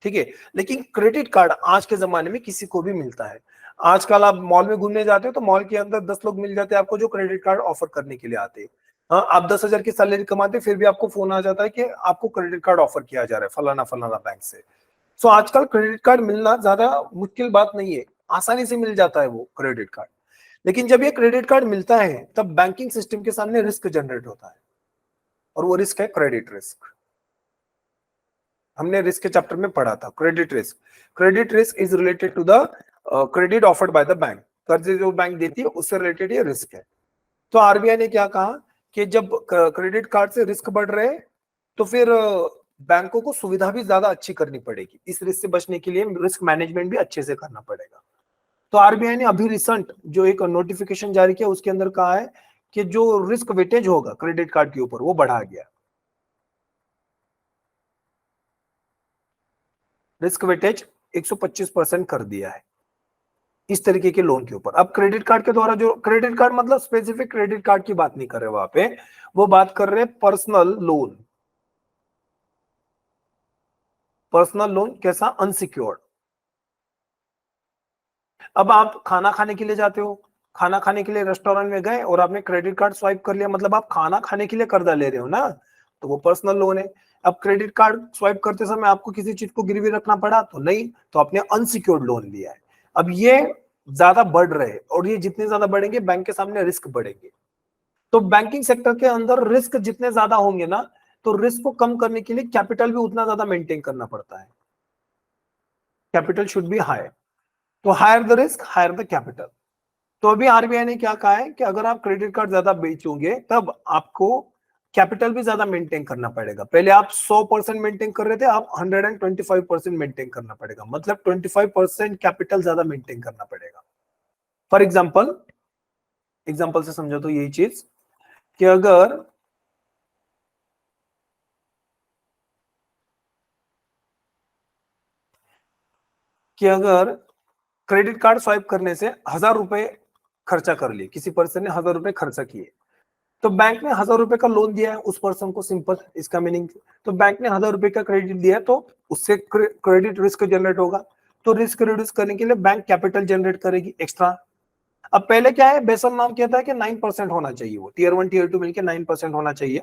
ठीक है। लेकिन क्रेडिट कार्ड आज के जमाने में किसी को भी मिलता है। आजकल आप मॉल में घूमने जाते हो तो मॉल के अंदर 10 लोग मिल जाते हैं आपको जो क्रेडिट कार्ड ऑफर करने के लिए आते हैं। हाँ, आप 10,000 की सैलरी कमाते फिर भी आपको फोन आ जाता है कि आपको क्रेडिट कार्ड ऑफर किया जा रहा है फलाना फलाना बैंक से। सो आजकल क्रेडिट कार्ड मिलना ज्यादा मुश्किल बात नहीं है, आसानी से मिल जाता है वो क्रेडिट कार्ड। लेकिन जब ये क्रेडिट कार्ड मिलता है तब बैंकिंग सिस्टम के सामने रिस्क जनरेट होता है, और वो रिस्क है क्रेडिट रिस्क। हमने रिस्क के चैप्टर में पढ़ा था credit risk. Credit risk is related to the credit offered by the bank. कर्ज जो बैंक देती है उससे रिलेटेड ये रिस्क है। तो आरबीआई ने क्या कहा कि जब क्रेडिट कार्ड से रिस्क बढ़ रहे तो फिर बैंकों को सुविधा भी ज्यादा अच्छी करनी पड़ेगी। इस रिस्क से बचने के लिए रिस्क मैनेजमेंट भी अच्छे से करना पड़ेगा। तो आरबीआई ने अभी रिसेंट जो एक नोटिफिकेशन जारी किया उसके अंदर कहा है कि जो रिस्क वेटेज होगा क्रेडिट कार्ड के ऊपर वो बढ़ा गया। रिस्क वेटेज 125% कर दिया है इस तरीके के लोन के ऊपर। अब क्रेडिट कार्ड के द्वारा जो क्रेडिट कार्ड मतलब स्पेसिफिक क्रेडिट कार्ड की बात नहीं कर रहे वहां पे, वो बात कर रहे पर्सनल लोन। पर्सनल लोन कैसा? अनसिक्योर्ड। अब आप खाना खाने के लिए जाते हो, खाना खाने के लिए रेस्टोरेंट में गए और आपने क्रेडिट कार्ड स्वाइप कर लिया, मतलब आप खाना खाने के लिए कर्जा ले रहे हो ना, तो वो पर्सनल लोन है। अब क्रेडिट कार्ड स्वाइप करते समय आपको किसी चीज को गिरवी रखना पड़ा तो नहीं, तो आपने अनसिक्योर्ड लोन लिया है। अब ये ज्यादा बढ़ रहे हैं, और ये जितने ज्यादा बढ़ेंगे बैंक के सामने रिस्क बढ़ेंगे। तो बैंकिंग सेक्टर के अंदर रिस्क जितने ज्यादा होंगे ना, तो रिस्क को कम करने के लिए कैपिटल भी उतना ज्यादा मेंटेन करना पड़ता है। Capital should be high. तो higher the risk higher the capital. तो अभी आरबीआई ने क्या कहा है कि अगर आप क्रेडिट कार्ड ज्यादा बेचोगे तब आपको कैपिटल भी ज्यादा मेंटेन करना पड़ेगा। पहले आप 100% मेंटेन कर रहे थे, आप 125% मेंटेन करना पड़ेगा, मतलब 25% कैपिटल ज्यादा मेंटेन करना पड़ेगा। फॉर एग्जाम्पल से समझो तो यही चीज कि अगर क्रेडिट कार्ड स्वाइप करने से 1,000 रुपए खर्चा कर लिए, किसी पर्सन ने 1,000 रुपए खर्चा किए, तो बैंक ने 1,000 रुपए का लोन दिया है उस पर्सन को, सिंपल इसका मीनिंग। तो बैंक ने 1,000 रुपए का क्रेडिट दिया है, तो उससे क्रेडिट रिस्क जनरेट होगा। तो रिस्क रिड्यूस करने के लिए बैंक कैपिटल जनरेट करेगी एक्स्ट्रा। अब पहले क्या है, बेसल नाम कहता है कि 9% होना चाहिए, वो टीयर 1 टीयर 2 मिलकर 9% होना चाहिए।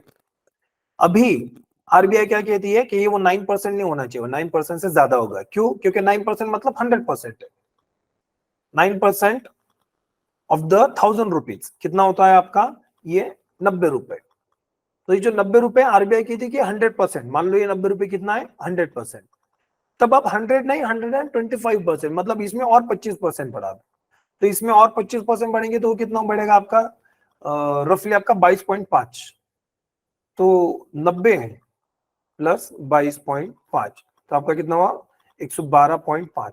अभी आरबीआई क्या कहती है कि ये वो 9% नहीं होना चाहिए, 9% से ज्यादा होगा। क्यों? क्योंकि 9% मतलब 100% है। 9% ऑफ द 1,000 रुपीज कितना होता है आपका? ये 90 रुपए। तो ये जो 90 रुपए आरबीआई की थी कि 100%, मान लो ये 90 रुपए कितना है? 100%। तब आप 100 नहीं 125%, मतलब इसमें और 25% बढ़ा दो। तो इसमें और 25% बढ़ेंगे तो वो कितना बढ़ेगा आपका? रफली आपका 22.5। तो 90 है प्लस 22.5, तो आपका कितना हुआ? 112.5।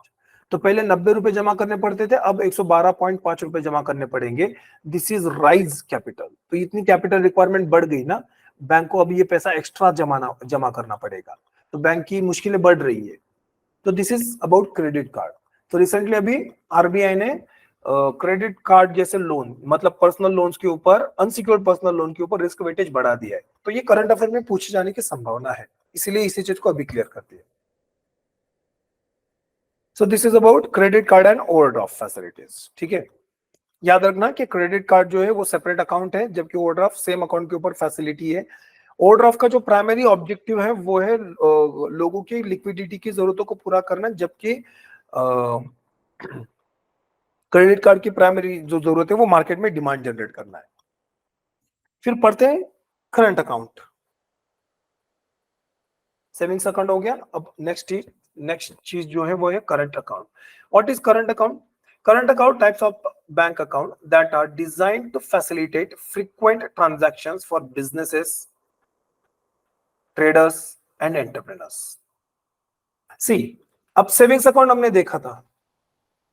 तो पहले 90 रुपए जमा करने पड़ते थे, अब 112.5 रुपए जमा करने पड़ेंगे। This is rise capital. तो इतनी कैपिटल रिक्वायरमेंट बढ़ गई ना, बैंक को अब ये पैसा एक्स्ट्रा जमा करना पड़ेगा, तो बैंक की मुश्किलें बढ़ रही है। तो this is about credit card. तो रिसेंटली अभी आरबीआई ने क्रेडिट कार्ड जैसे लोन, मतलब पर्सनल लोन्स के ऊपर, अनसिक्योर्ड पर्सनल लोन के ऊपर रिस्क वेटेज बढ़ा दिया है। तो ये करंट अफेयर में पूछे जाने की संभावना है, इसीलिए इसी चीज को अभी क्लियर करते हैं। सो this is about credit card and overdraft facilities. ठीक है, याद रखना कि क्रेडिट कार्ड जो है वो सेपरेट अकाउंट है, जबकि ओवरड्राफ्ट सेम अकाउंट के ऊपर फैसिलिटी है। ओवरड्राफ्ट का जो प्राइमरी ऑब्जेक्टिव है वो है लोगों की लिक्विडिटी की जरूरतों को पूरा करना, जबकि क्रेडिट कार्ड की प्राइमरी जो जरूरत है वो मार्केट में डिमांड जनरेट करना है। फिर पढ़ते हैं करंट अकाउंट। सेविंग्स अकाउंट हो गया। अब नेक्स्ट चीज जो है वो है current account. What is current account? Current account types of bank account that are designed to facilitate frequent transactions for businesses, traders and entrepreneurs. See, अब सेविंग्स अकाउंट हमने देखा था।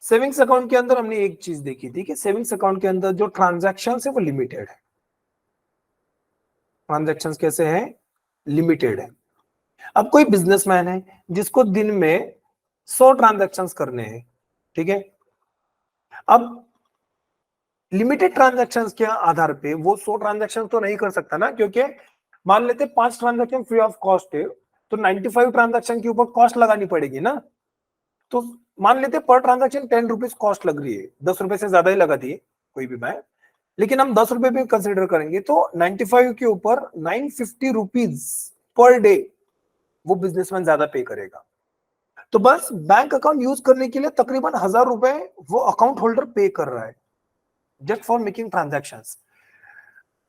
सेविंग्स अकाउंट के अंदर हमने एक चीज देखी थी कि सेविंग्स अकाउंट के अंदर जो ट्रांजैक्शन है वो लिमिटेड है। ट्रांजैक्शंस कैसे हैं? लिमिटेड है। अब कोई बिजनेसमैन है जिसको दिन में 100 ट्रांजैक्शंस करने हैं, ठीक है। अब लिमिटेड ट्रांजैक्शंस के आधार पे वो 100 ट्रांजैक्शन तो नहीं कर सकता ना, क्योंकि मान लेते 5 ट्रांजैक्शन फ्री ऑफ कॉस्ट है तो 95 ट्रांजैक्शन के ऊपर कॉस्ट लगानी पड़ेगी ना। तो मान लेते पर ट्रांजैक्शन 10 रुपीज कॉस्ट लग रही है, 10 रुपए से ज्यादा ही लगा दी कोई भी बैंक, लेकिन हम 10 रुपए भी कंसिडर करेंगे तो 95 के ऊपर 950 रुपीज पर डे वो बिजनेसमैन ज्यादा पे करेगा। तो बस बैंक अकाउंट यूज करने के लिए तकरीबन 1000 रुपए वो अकाउंट होल्डर पे कर रहा है जस्ट फॉर मेकिंग ट्रांजैक्शंस।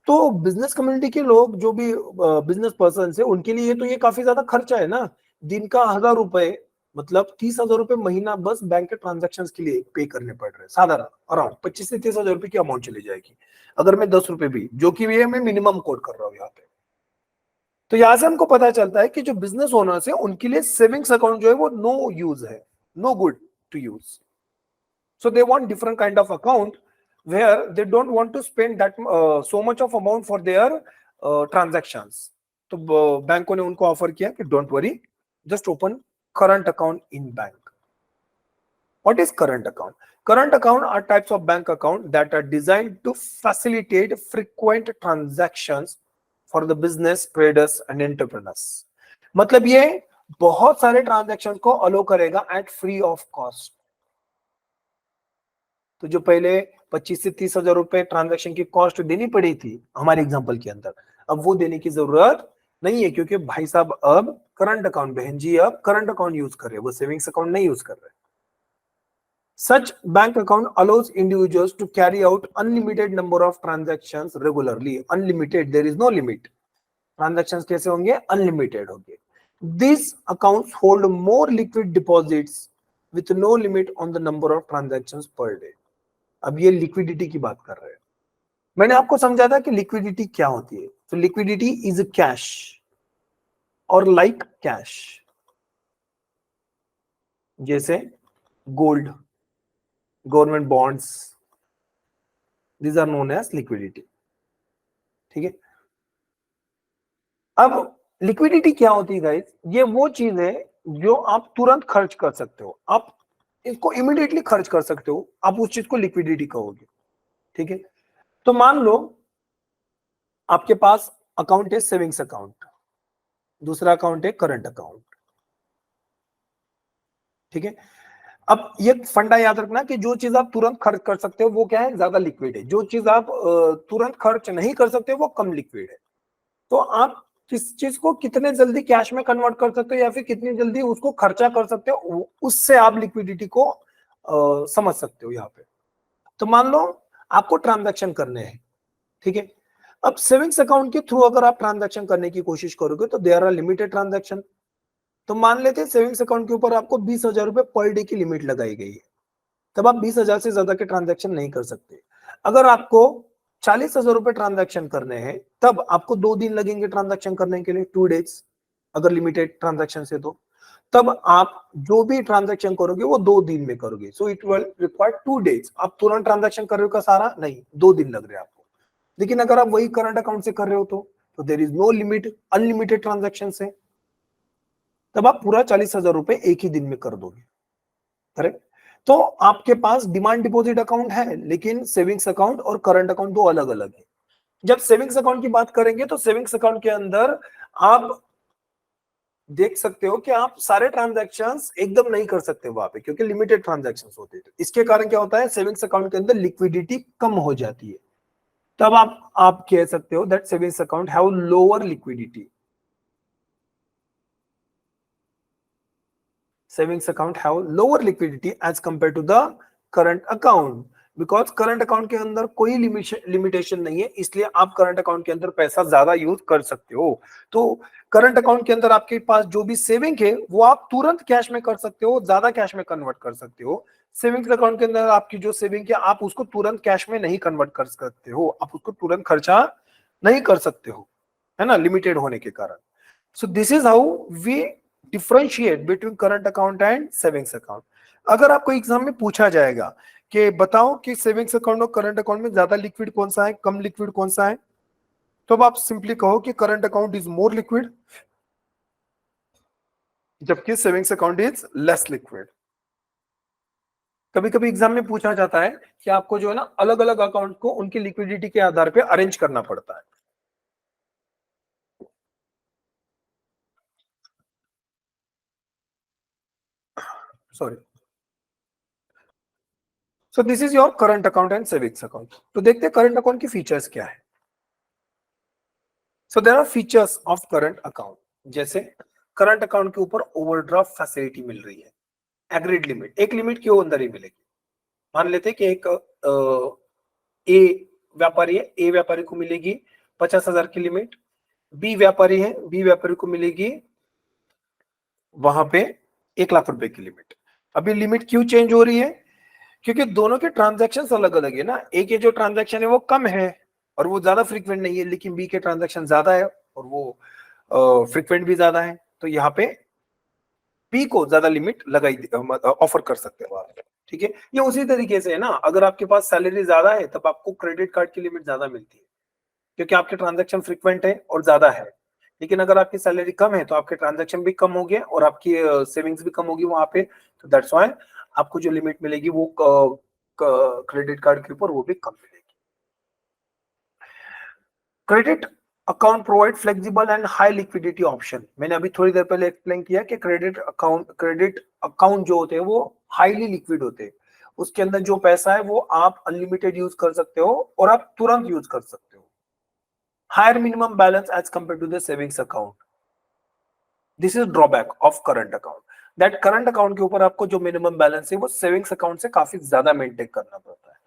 तो बिजनेस कम्युनिटी के लोग जो भी बिजनेस पर्सन है उनके लिए तो ये काफी ज्यादा खर्चा है ना। दिन का 1000 रुपए मतलब 30,000 रुपए महीना बस बैंक के ट्रांजैक्शंस के लिए पे करने पड़ रहे हैं। साधारण अराउंड 25 से 30,000 रुपए की अमाउंट चली जाएगी अगर मैं 10 रुपए भी, जो कि मैं मिनिमम कोट कर रहा हूँ यहाँ पे। तो यहां से हमको पता चलता है कि जो बिजनेस ओनर्स है उनके लिए सेविंग्स अकाउंट जो है वो नो यूज है, no good to use. So they want different kind of account where they don't want to spend that so much of amount for their transactions. तो बैंकों ने उनको ऑफर किया कि don't worry, just open current account in bank. What is current account? Current account are types of bank account that are designed to facilitate frequent transactions for the business, traders and entrepreneurs. मतलब ये बहुत सारे transaction को अलो करेगा eight free of cost. तो जो पहले 25 से 30,000 रुपए ट्रांजैक्शन की कॉस्ट देनी पड़ी थी हमारे एग्जांपल के अंदर, अब वो देने की जरूरत नहीं है, क्योंकि भाई साहब अब करंट अकाउंट, बहन जी अब करंट अकाउंट यूज कर रहे हैं, वो सेविंग्स अकाउंट नहीं यूज कर रहे। Such bank account allows individuals to carry out unlimited number of transactions regularly. Unlimited, there is no limit. Transactions कैसे होंगे? अनलिमिटेड होंगे। This accounts hold more liquid deposits with no limit on the number of transactions per day. अब ये liquidity की बात कर रहे हैं। मैंने आपको समझा था कि लिक्विडिटी क्या होती है। तो लिक्विडिटी इज कैश और लाइक कैश, जैसे gold, government bonds, these are known as liquidity. ठीक है, अब लिक्विडिटी क्या होती है गाइस? ये वो चीज है जो आप तुरंत खर्च कर सकते हो, आप इसको इमीडिएटली खर्च कर सकते हो, आप उस चीज को लिक्विडिटी कहोगे। ठीक है, तो मान लो आपके पास अकाउंट है सेविंग्स अकाउंट, दूसरा अकाउंट है करंट अकाउंट। ठीक है, अब ये फंडा याद रखना कि जो चीज आप तुरंत खर्च कर सकते हो वो क्या है? ज्यादा लिक्विड है। जो चीज आप तुरंत खर्च नहीं कर सकते वो कम लिक्विड है। तो आप किस चीज को कितने जल्दी कैश में कन्वर्ट कर सकते हो या फिर कितनी जल्दी उसको खर्चा कर सकते हो, उससे आप लिक्विडिटी को समझ सकते हो यहाँ पे। तो मान लो आपको ट्रांजैक्शन करने हैं, ठीक है। अब सेविंग्स अकाउंट के थ्रू अगर आप ट्रांजैक्शन करने की कोशिश करोगे तो देयर आर लिमिटेड ट्रांजैक्शन। तो मान लेते हैं सेविंग्स अकाउंट के ऊपर आपको 20,000 रुपए पर डे की लिमिट लगाई गई है, तब आप 20,000 से ज्यादा के ट्रांजैक्शन नहीं कर सकते। अगर आपको 40,000 रुपए ट्रांजैक्शन करने हैं तब आपको 2 दिन लगेंगे ट्रांजैक्शन करने के लिए, 2 डेज अगर लिमिटेड ट्रांजैक्शन से। तो तब आप जो भी ट्रांजैक्शन करोगे वो 2 दिन में करोगे। So it will require 2 days. आप तुरंत ट्रांजैक्शन कर रहे हो का सारा नहीं, 2 दिन लग रहे हैं आपको। लेकिन अगर आप वही करंट अकाउंट से कर रहे हो तो there is no limit, unlimited transaction है, तब आप पूरा 40,000 रुपए एक ही दिन में कर दोगे। करेक्ट। तो आपके पास डिमांड डिपॉजिट अकाउंट है, लेकिन सेविंग्स अकाउंट और करंट अकाउंट दो अलग अलग है। जब सेविंग्स अकाउंट की बात करेंगे तो सेविंग्स अकाउंट के अंदर आप देख सकते हो कि आप सारे ट्रांजैक्शंस एकदम नहीं कर सकते वहां पे, क्योंकि लिमिटेड ट्रांजैक्शंस होते हैं। इसके कारण क्या होता है, सेविंग्स अकाउंट के अंदर लिक्विडिटी कम हो जाती है। तब आप कह सकते हो that savings account have lower liquidity. savings account have lower liquidity as compared to the current account, because current account के अंदर कोई लिमिटेशन नहीं है, इसलिए आप करंट अकाउंट के अंदर पैसा ज्यादा यूज कर सकते हो। तो करंट अकाउंट के अंदर आपके पास जो भी सेविंग है वो आप तुरंत कैश में कर सकते हो, ज्यादा कैश में कन्वर्ट कर सकते हो। सेविंग्स अकाउंट के अंदर आपकी जो सेविंग है आप उसको तुरंत कैश में नहीं कन्वर्ट कर सकते हो, आप उसको तुरंत खर्चा नहीं कर सकते हो, है ना, लिमिटेड होने के कारण। So this is how we differentiate between current account and savings account. अगर आपको एग्जाम में पूछा जाएगा कि बताओ कि सेविंग्स अकाउंट और करंट अकाउंट में ज्यादा लिक्विड कौन सा है, कम लिक्विड कौन सा है, तो अब आप सिंपली कहो कि current account is more liquid, जबकि savings account is less liquid. कभी कभी एग्जाम में पूछा जाता है कि आपको जो है ना अलग अलग अकाउंट को उनकी लिक्विडिटी के आधार पे अरेंज करना पड़ता है। Sorry. So this is your current account and savings account. तो देखते हैं करंट अकाउंट की फीचर्स क्या है। So there are features of current account, जैसे करंट अकाउंट के ऊपर ओवरड्राफ्ट फैसिलिटी मिल रही है, एग्रीड लिमिट, एक लिमिट के अंदर ही मिलेगी। मान लेते हैं कि एक ए व्यापारी है, ए व्यापारी को मिलेगी 50,000 की लिमिट, बी व्यापारी है, बी व्यापारी को मिलेगी वहां पे 1 लाख रुपए की लिमिट। अभी लिमिट क्यों चेंज हो रही है, क्योंकि दोनों के ट्रांजेक्शन अलग अलग है ना। ए के जो ट्रांजेक्शन है वो कम है और वो ज्यादा फ्रीक्वेंट नहीं है, लेकिन बी के ट्रांजेक्शन ज्यादा है और वो फ्रीक्वेंट भी ज्यादा है, तो यहाँ पे बी को ज्यादा लिमिट लगाई ऑफर कर सकते हो आप। ठीक है, ये उसी तरीके से है ना, अगर आपके पास सैलरी ज्यादा है तब आपको क्रेडिट कार्ड की लिमिट ज्यादा मिलती है, क्योंकि आपके ट्रांजेक्शन फ्रीक्वेंट है और ज्यादा है। लेकिन अगर आपकी सैलरी कम है तो आपके ट्रांजेक्शन भी कम हो गए और आपकी सेविंग्स भी कम होगी वहां पे, तो दैट्स व्हाई आपको जो लिमिट मिलेगी वो क्रेडिट कार्ड के ऊपर वो भी कम मिलेगी। Credit account provide flexible and high liquidity option. मैंने अभी थोड़ी देर पहले एक्सप्लेन किया कि क्रेडिट अकाउंट जो होते हैं वो हाईली लिक्विड होते हैं, उसके अंदर जो पैसा है वो आप अनलिमिटेड यूज कर सकते हो और आप तुरंत यूज कर सकते हो। Higher minimum balance as compared to the savings account, this is drawback of current account, that current account के ऊपर आपको जो मिनिमम बैलेंस है वो सेविंग्स अकाउंट से काफी ज्यादा मेंटेन करना पड़ता है।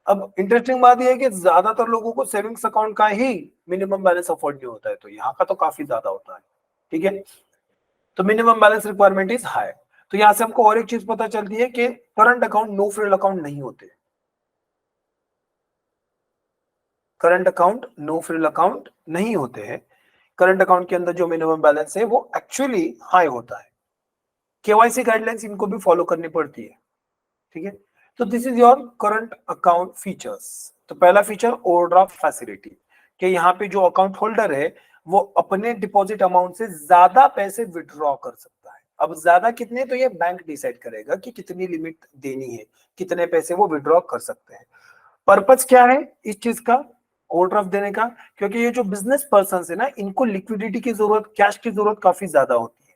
अब इंटरेस्टिंग बात यह है कि ज्यादातर लोगों को सेविंग्स अकाउंट का ही मिनिमम बैलेंस अफोर्ड नहीं होता है, तो यहाँ का तो काफी ज्यादा होता है। ठीक है, तो minimum balance requirement is high. तो यहाँ से हमको और एक चीज पता चलती है कि current account no frill account नहीं होते। Current account no frill account नहीं होते हैं। करंट अकाउंट के अंदर जो मिनिमम बैलेंस है वो एक्चुअली हाई होता है। केवाईसी गाइडलाइंस इनको भी फॉलो करनी पड़ती है। ठीक है, तो this is your current account features. तो पहला फीचर ओवरड्राफ्ट फैसिलिटी, कि यहाँ पे जो अकाउंट होल्डर है वो अपने डिपॉजिट अमाउंट से ज्यादा पैसे विड्रॉ कर सकता है। अब ज्यादा कितने, तो ये बैंक डिसाइड करेगा कि कितनी लिमिट देनी है, कितने पैसे वो विड्रॉ कर सकते हैं। पर्पज क्या है इस चीज का, ओवरड्राफ्ट देने का, क्योंकि ये जो बिजनेस पर्सन है ना इनको लिक्विडिटी की जरूरत, कैश की जरूरत काफी ज्यादा होती है,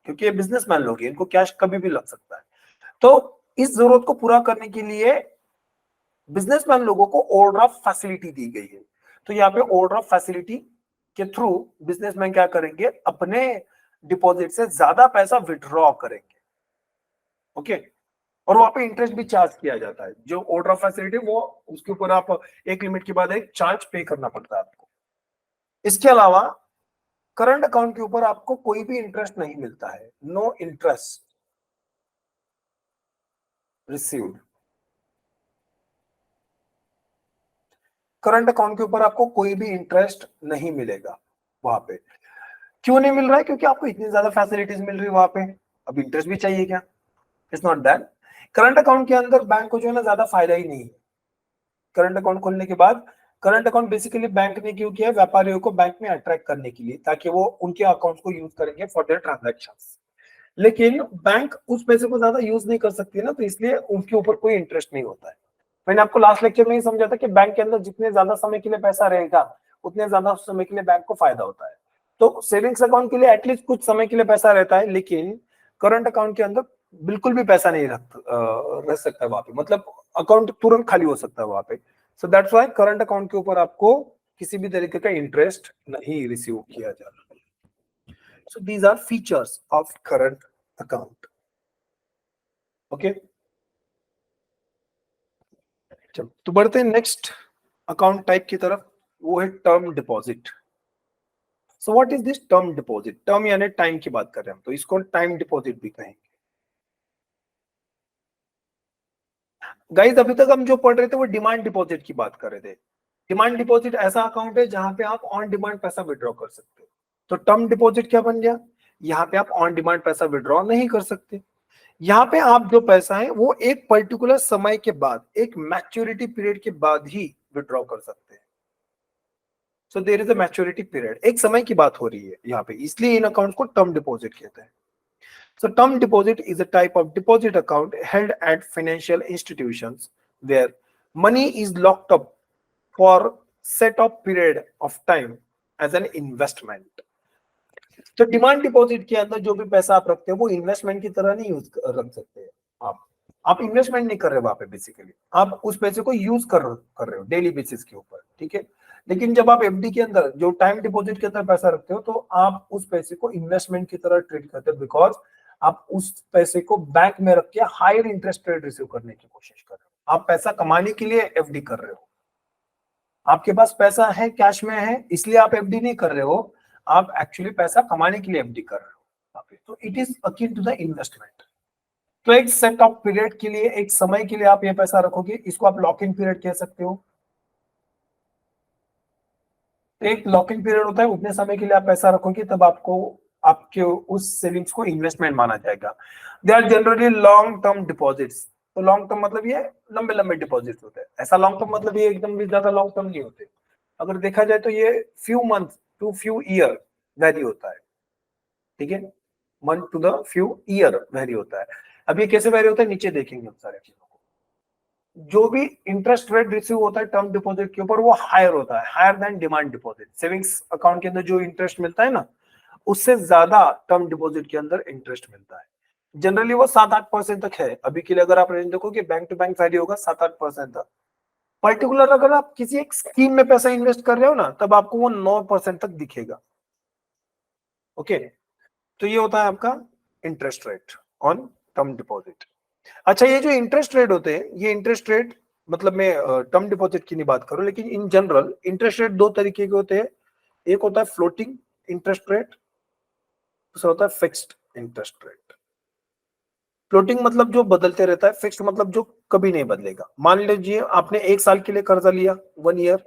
क्योंकि ये बिजनेसमैन लोग हैं, इनको कैश कभी भी लग सकता है। तो इस जरूरत को पूरा करने के लिए बिजनेसमैन लोगों को ओवरड्राफ्ट फैसिलिटी दी गई है। तो यहाँ पे ओवरड्राफ्ट फैसिलिटी के थ्रू बिजनेसमैन क्या करेंगे, अपने डिपॉजिट से ज्यादा पैसा विड्रॉ करेंगे। ओके, और वहां पे इंटरेस्ट भी चार्ज किया जाता है। जो ओवरड्राफ्ट फैसिलिटी वो उसके ऊपर आप एक लिमिट के बाद एक चार्ज पे करना पड़ता है आपको। इसके अलावा करंट अकाउंट के ऊपर आपको कोई भी इंटरेस्ट नहीं मिलता है, no interest received. Current account के ऊपर आपको कोई भी इंटरेस्ट नहीं मिलेगा वहां पे। क्यों नहीं मिल रहा है, क्योंकि आपको इतनी ज्यादा फैसिलिटीज मिल रही है वहां पे, अब इंटरेस्ट भी चाहिए क्या? It's not that. Current account के अंदर बैंक को जो है ना ज्यादा फायदा ही नहीं है। करंट अकाउंट खोलने के बाद, करंट अकाउंट बेसिकली बैंक ने क्यों किया है, व्यापारियों को बैंक में अट्रैक्ट करने के लिए, ताकि वो उनके अकाउंट को यूज करेंगे फॉर देयर ट्रांजेक्शंस। लेकिन बैंक उस पैसे को ज्यादा यूज नहीं कर सकती है ना, तो इसलिए उनके ऊपर कोई इंटरेस्ट नहीं होता है। मैंने आपको लास्ट लेक्चर में ही समझा था कि बैंक के अंदर जितने ज्यादा समय के लिए पैसा रहेगा उतने ज्यादा समय के लिए बैंक को फायदा होता है। तो सेविंग्स अकाउंट के लिए एटलीस्ट कुछ समय के लिए पैसा रहता है, लेकिन करंट अकाउंट के अंदर बिल्कुल भी पैसा नहीं रह सकता वहां पे, मतलब अकाउंट तुरंत खाली हो सकता है वहां पे। So that's why current account के ऊपर आपको किसी भी तरीके का इंटरेस्ट नहीं रिसीव किया जा रहा। So these are features of current account. Okay, तो बढ़ते हैं नेक्स्ट अकाउंट टाइप की तरफ, वो है term deposit. So what is this term deposit? Term यानी टाइम की बात कर रहे हैं हम, तो इसको टाइम डिपॉजिट भी कहेंगे। गाइस अभी तक हम जो पढ़ रहे थे वो डिमांड डिपॉजिट की बात कर रहे थे। डिमांड डिपॉजिट ऐसा अकाउंट है जहां पे आप ऑन डिमांड पैसा विड्रॉ कर सकते हो। तो टर्म डिपॉजिट क्या बन गया? यहाँ पे आप ऑन डिमांड पैसा विड्रॉ नहीं कर सकते। यहाँ पे आप जो पैसा है वो एक पर्टिकुलर समय के बाद, एक मैच्योरिटी पीरियड के बाद ही विड्रॉ कर सकते हैं। So there is a maturity period, एक समय की बात हो रही है यहाँ पे, इसलिए इन अकाउंट को टर्म डिपॉजिट कहते हैं। So term deposit is a type of deposit account held at financial institutions where money is locked up for set of period of time as an investment. तो डिमांड डिपॉजिट के अंदर जो भी पैसा आप रखते हो वो इन्वेस्टमेंट की तरह नहीं यूज रख सकते आप इन्वेस्टमेंट नहीं कर रहे वहां पे, बेसिकली आप उस पैसे को यूज कर रहे हो डेली बेसिस के ऊपर, ठीक है। लेकिन जब आप एफडी के अंदर जो टाइम डिपॉजिट के अंदर पैसा रखते हो तो आप उस पैसे को इन्वेस्टमेंट की तरह ट्रीट करते हो, बिकॉज आप उस पैसे को बैंक में रख के हायर इंटरेस्ट रेट रिसीव करने की कोशिश कर रहे हो। आप पैसा कमाने के लिए एफडी कर रहे हो, आपके पास पैसा है, कैश में है, इसलिए आप एफडी नहीं कर रहे हो, आप एक्चुअली पैसा कमाने के लिए एफडी कर रहे हो। तो it is akin to the investment. तो एक सेट ऑफ पीरियड के लिए, एक समय के लिए आप ये पैसा रखोगे, इसको आप लॉक इन पीरियड कह सकते हो। एक लॉक इन पीरियड होता है, उतने समय के लिए आप पैसा रखोगे तब आपको आपके उस सेविंग्स को इन्वेस्टमेंट माना जाएगा। They are generally long term deposits. तो लॉन्ग टर्म मतलब ये लंबे लंबे डिपॉजिट होते हैं। ऐसा लॉन्ग टर्म मतलब ये एकदम भी ज्यादा लॉन्ग टर्म नहीं होते। अगर देखा जाए तो ये few month to few year vary होता है, ठीक है, month to the few year vary होता है। अब ये कैसे वैरी होता है नीचे देखेंगे हम सारे चीजों को। जो भी इंटरेस्ट रेट रिसीव होता है टर्म डिपॉजिट के ऊपर वो हायर होता है, higher than demand deposit. Savings account के अंदर जो इंटरेस्ट मिलता है ना, उससे ज्यादा टर्म डिपॉजिट के अंदर इंटरेस्ट मिलता है। जनरली वो 7-8% तक है। अभी के लिए अगर आप रेंज देखो कि बैंक टू बैंक वैरी होगा 7-8% तक। पर्टिकुलर अगर आप किसी एक स्कीम में पैसा इन्वेस्ट कर रहे हो ना, तब आपको वो 9% तक दिखेगा। ओके, तो ये होता है आपका interest rate on term deposit. अच्छा, ये जो इंटरेस्ट रेट होते हैं, ये इंटरेस्ट रेट मतलब मैं टर्म डिपॉजिट की नहीं बात करूं, लेकिन इन जनरल इंटरेस्ट रेट दो तरीके के होते हैं। एक होता है फ्लोटिंग इंटरेस्ट रेट, दूसरा होता है फिक्स्ड इंटरेस्ट रेट। फ्लोटिंग मतलब जो बदलते रहता है, फिक्स्ड मतलब जो कभी नहीं बदलेगा। मान लीजिए आपने 1 साल के लिए कर्जा लिया, 1 ईयर,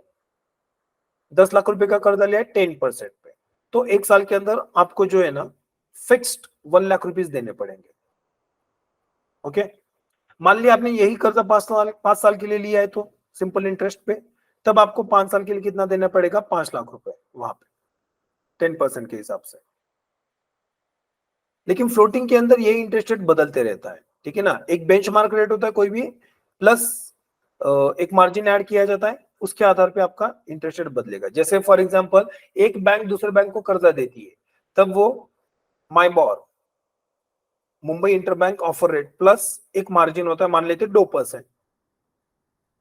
10 लाख रुपए का कर्जा लिया है 10% पे, तो 1 साल के अंदर आपको जो है ना फिक्स्ड 1 लाख रुपीज देने पड़ेंगे। ओके, मान लिया आपने यही कर्जा 5 साल के लिए लिया है, तो सिंपल इंटरेस्ट पे, तब आपको 5 साल के लिए कितना देना पड़ेगा? 5 लाख रुपए वहां पे 10% के हिसाब से। लेकिन फ्लोटिंग के अंदर यही इंटरेस्ट रेट बदलते रहता है, ठीक है ना। एक बेंचमार्क रेट होता है कोई भी, प्लस एक मार्जिन ऐड किया जाता है, उसके आधार पे आपका इंटरेस्ट रेट बदलेगा। जैसे फॉर एग्जांपल एक बैंक दूसरे बैंक को कर्जा देती है, तब वो MIBOR, Mumbai interbank offer rate plus एक मार्जिन होता है, मान लेते 2%,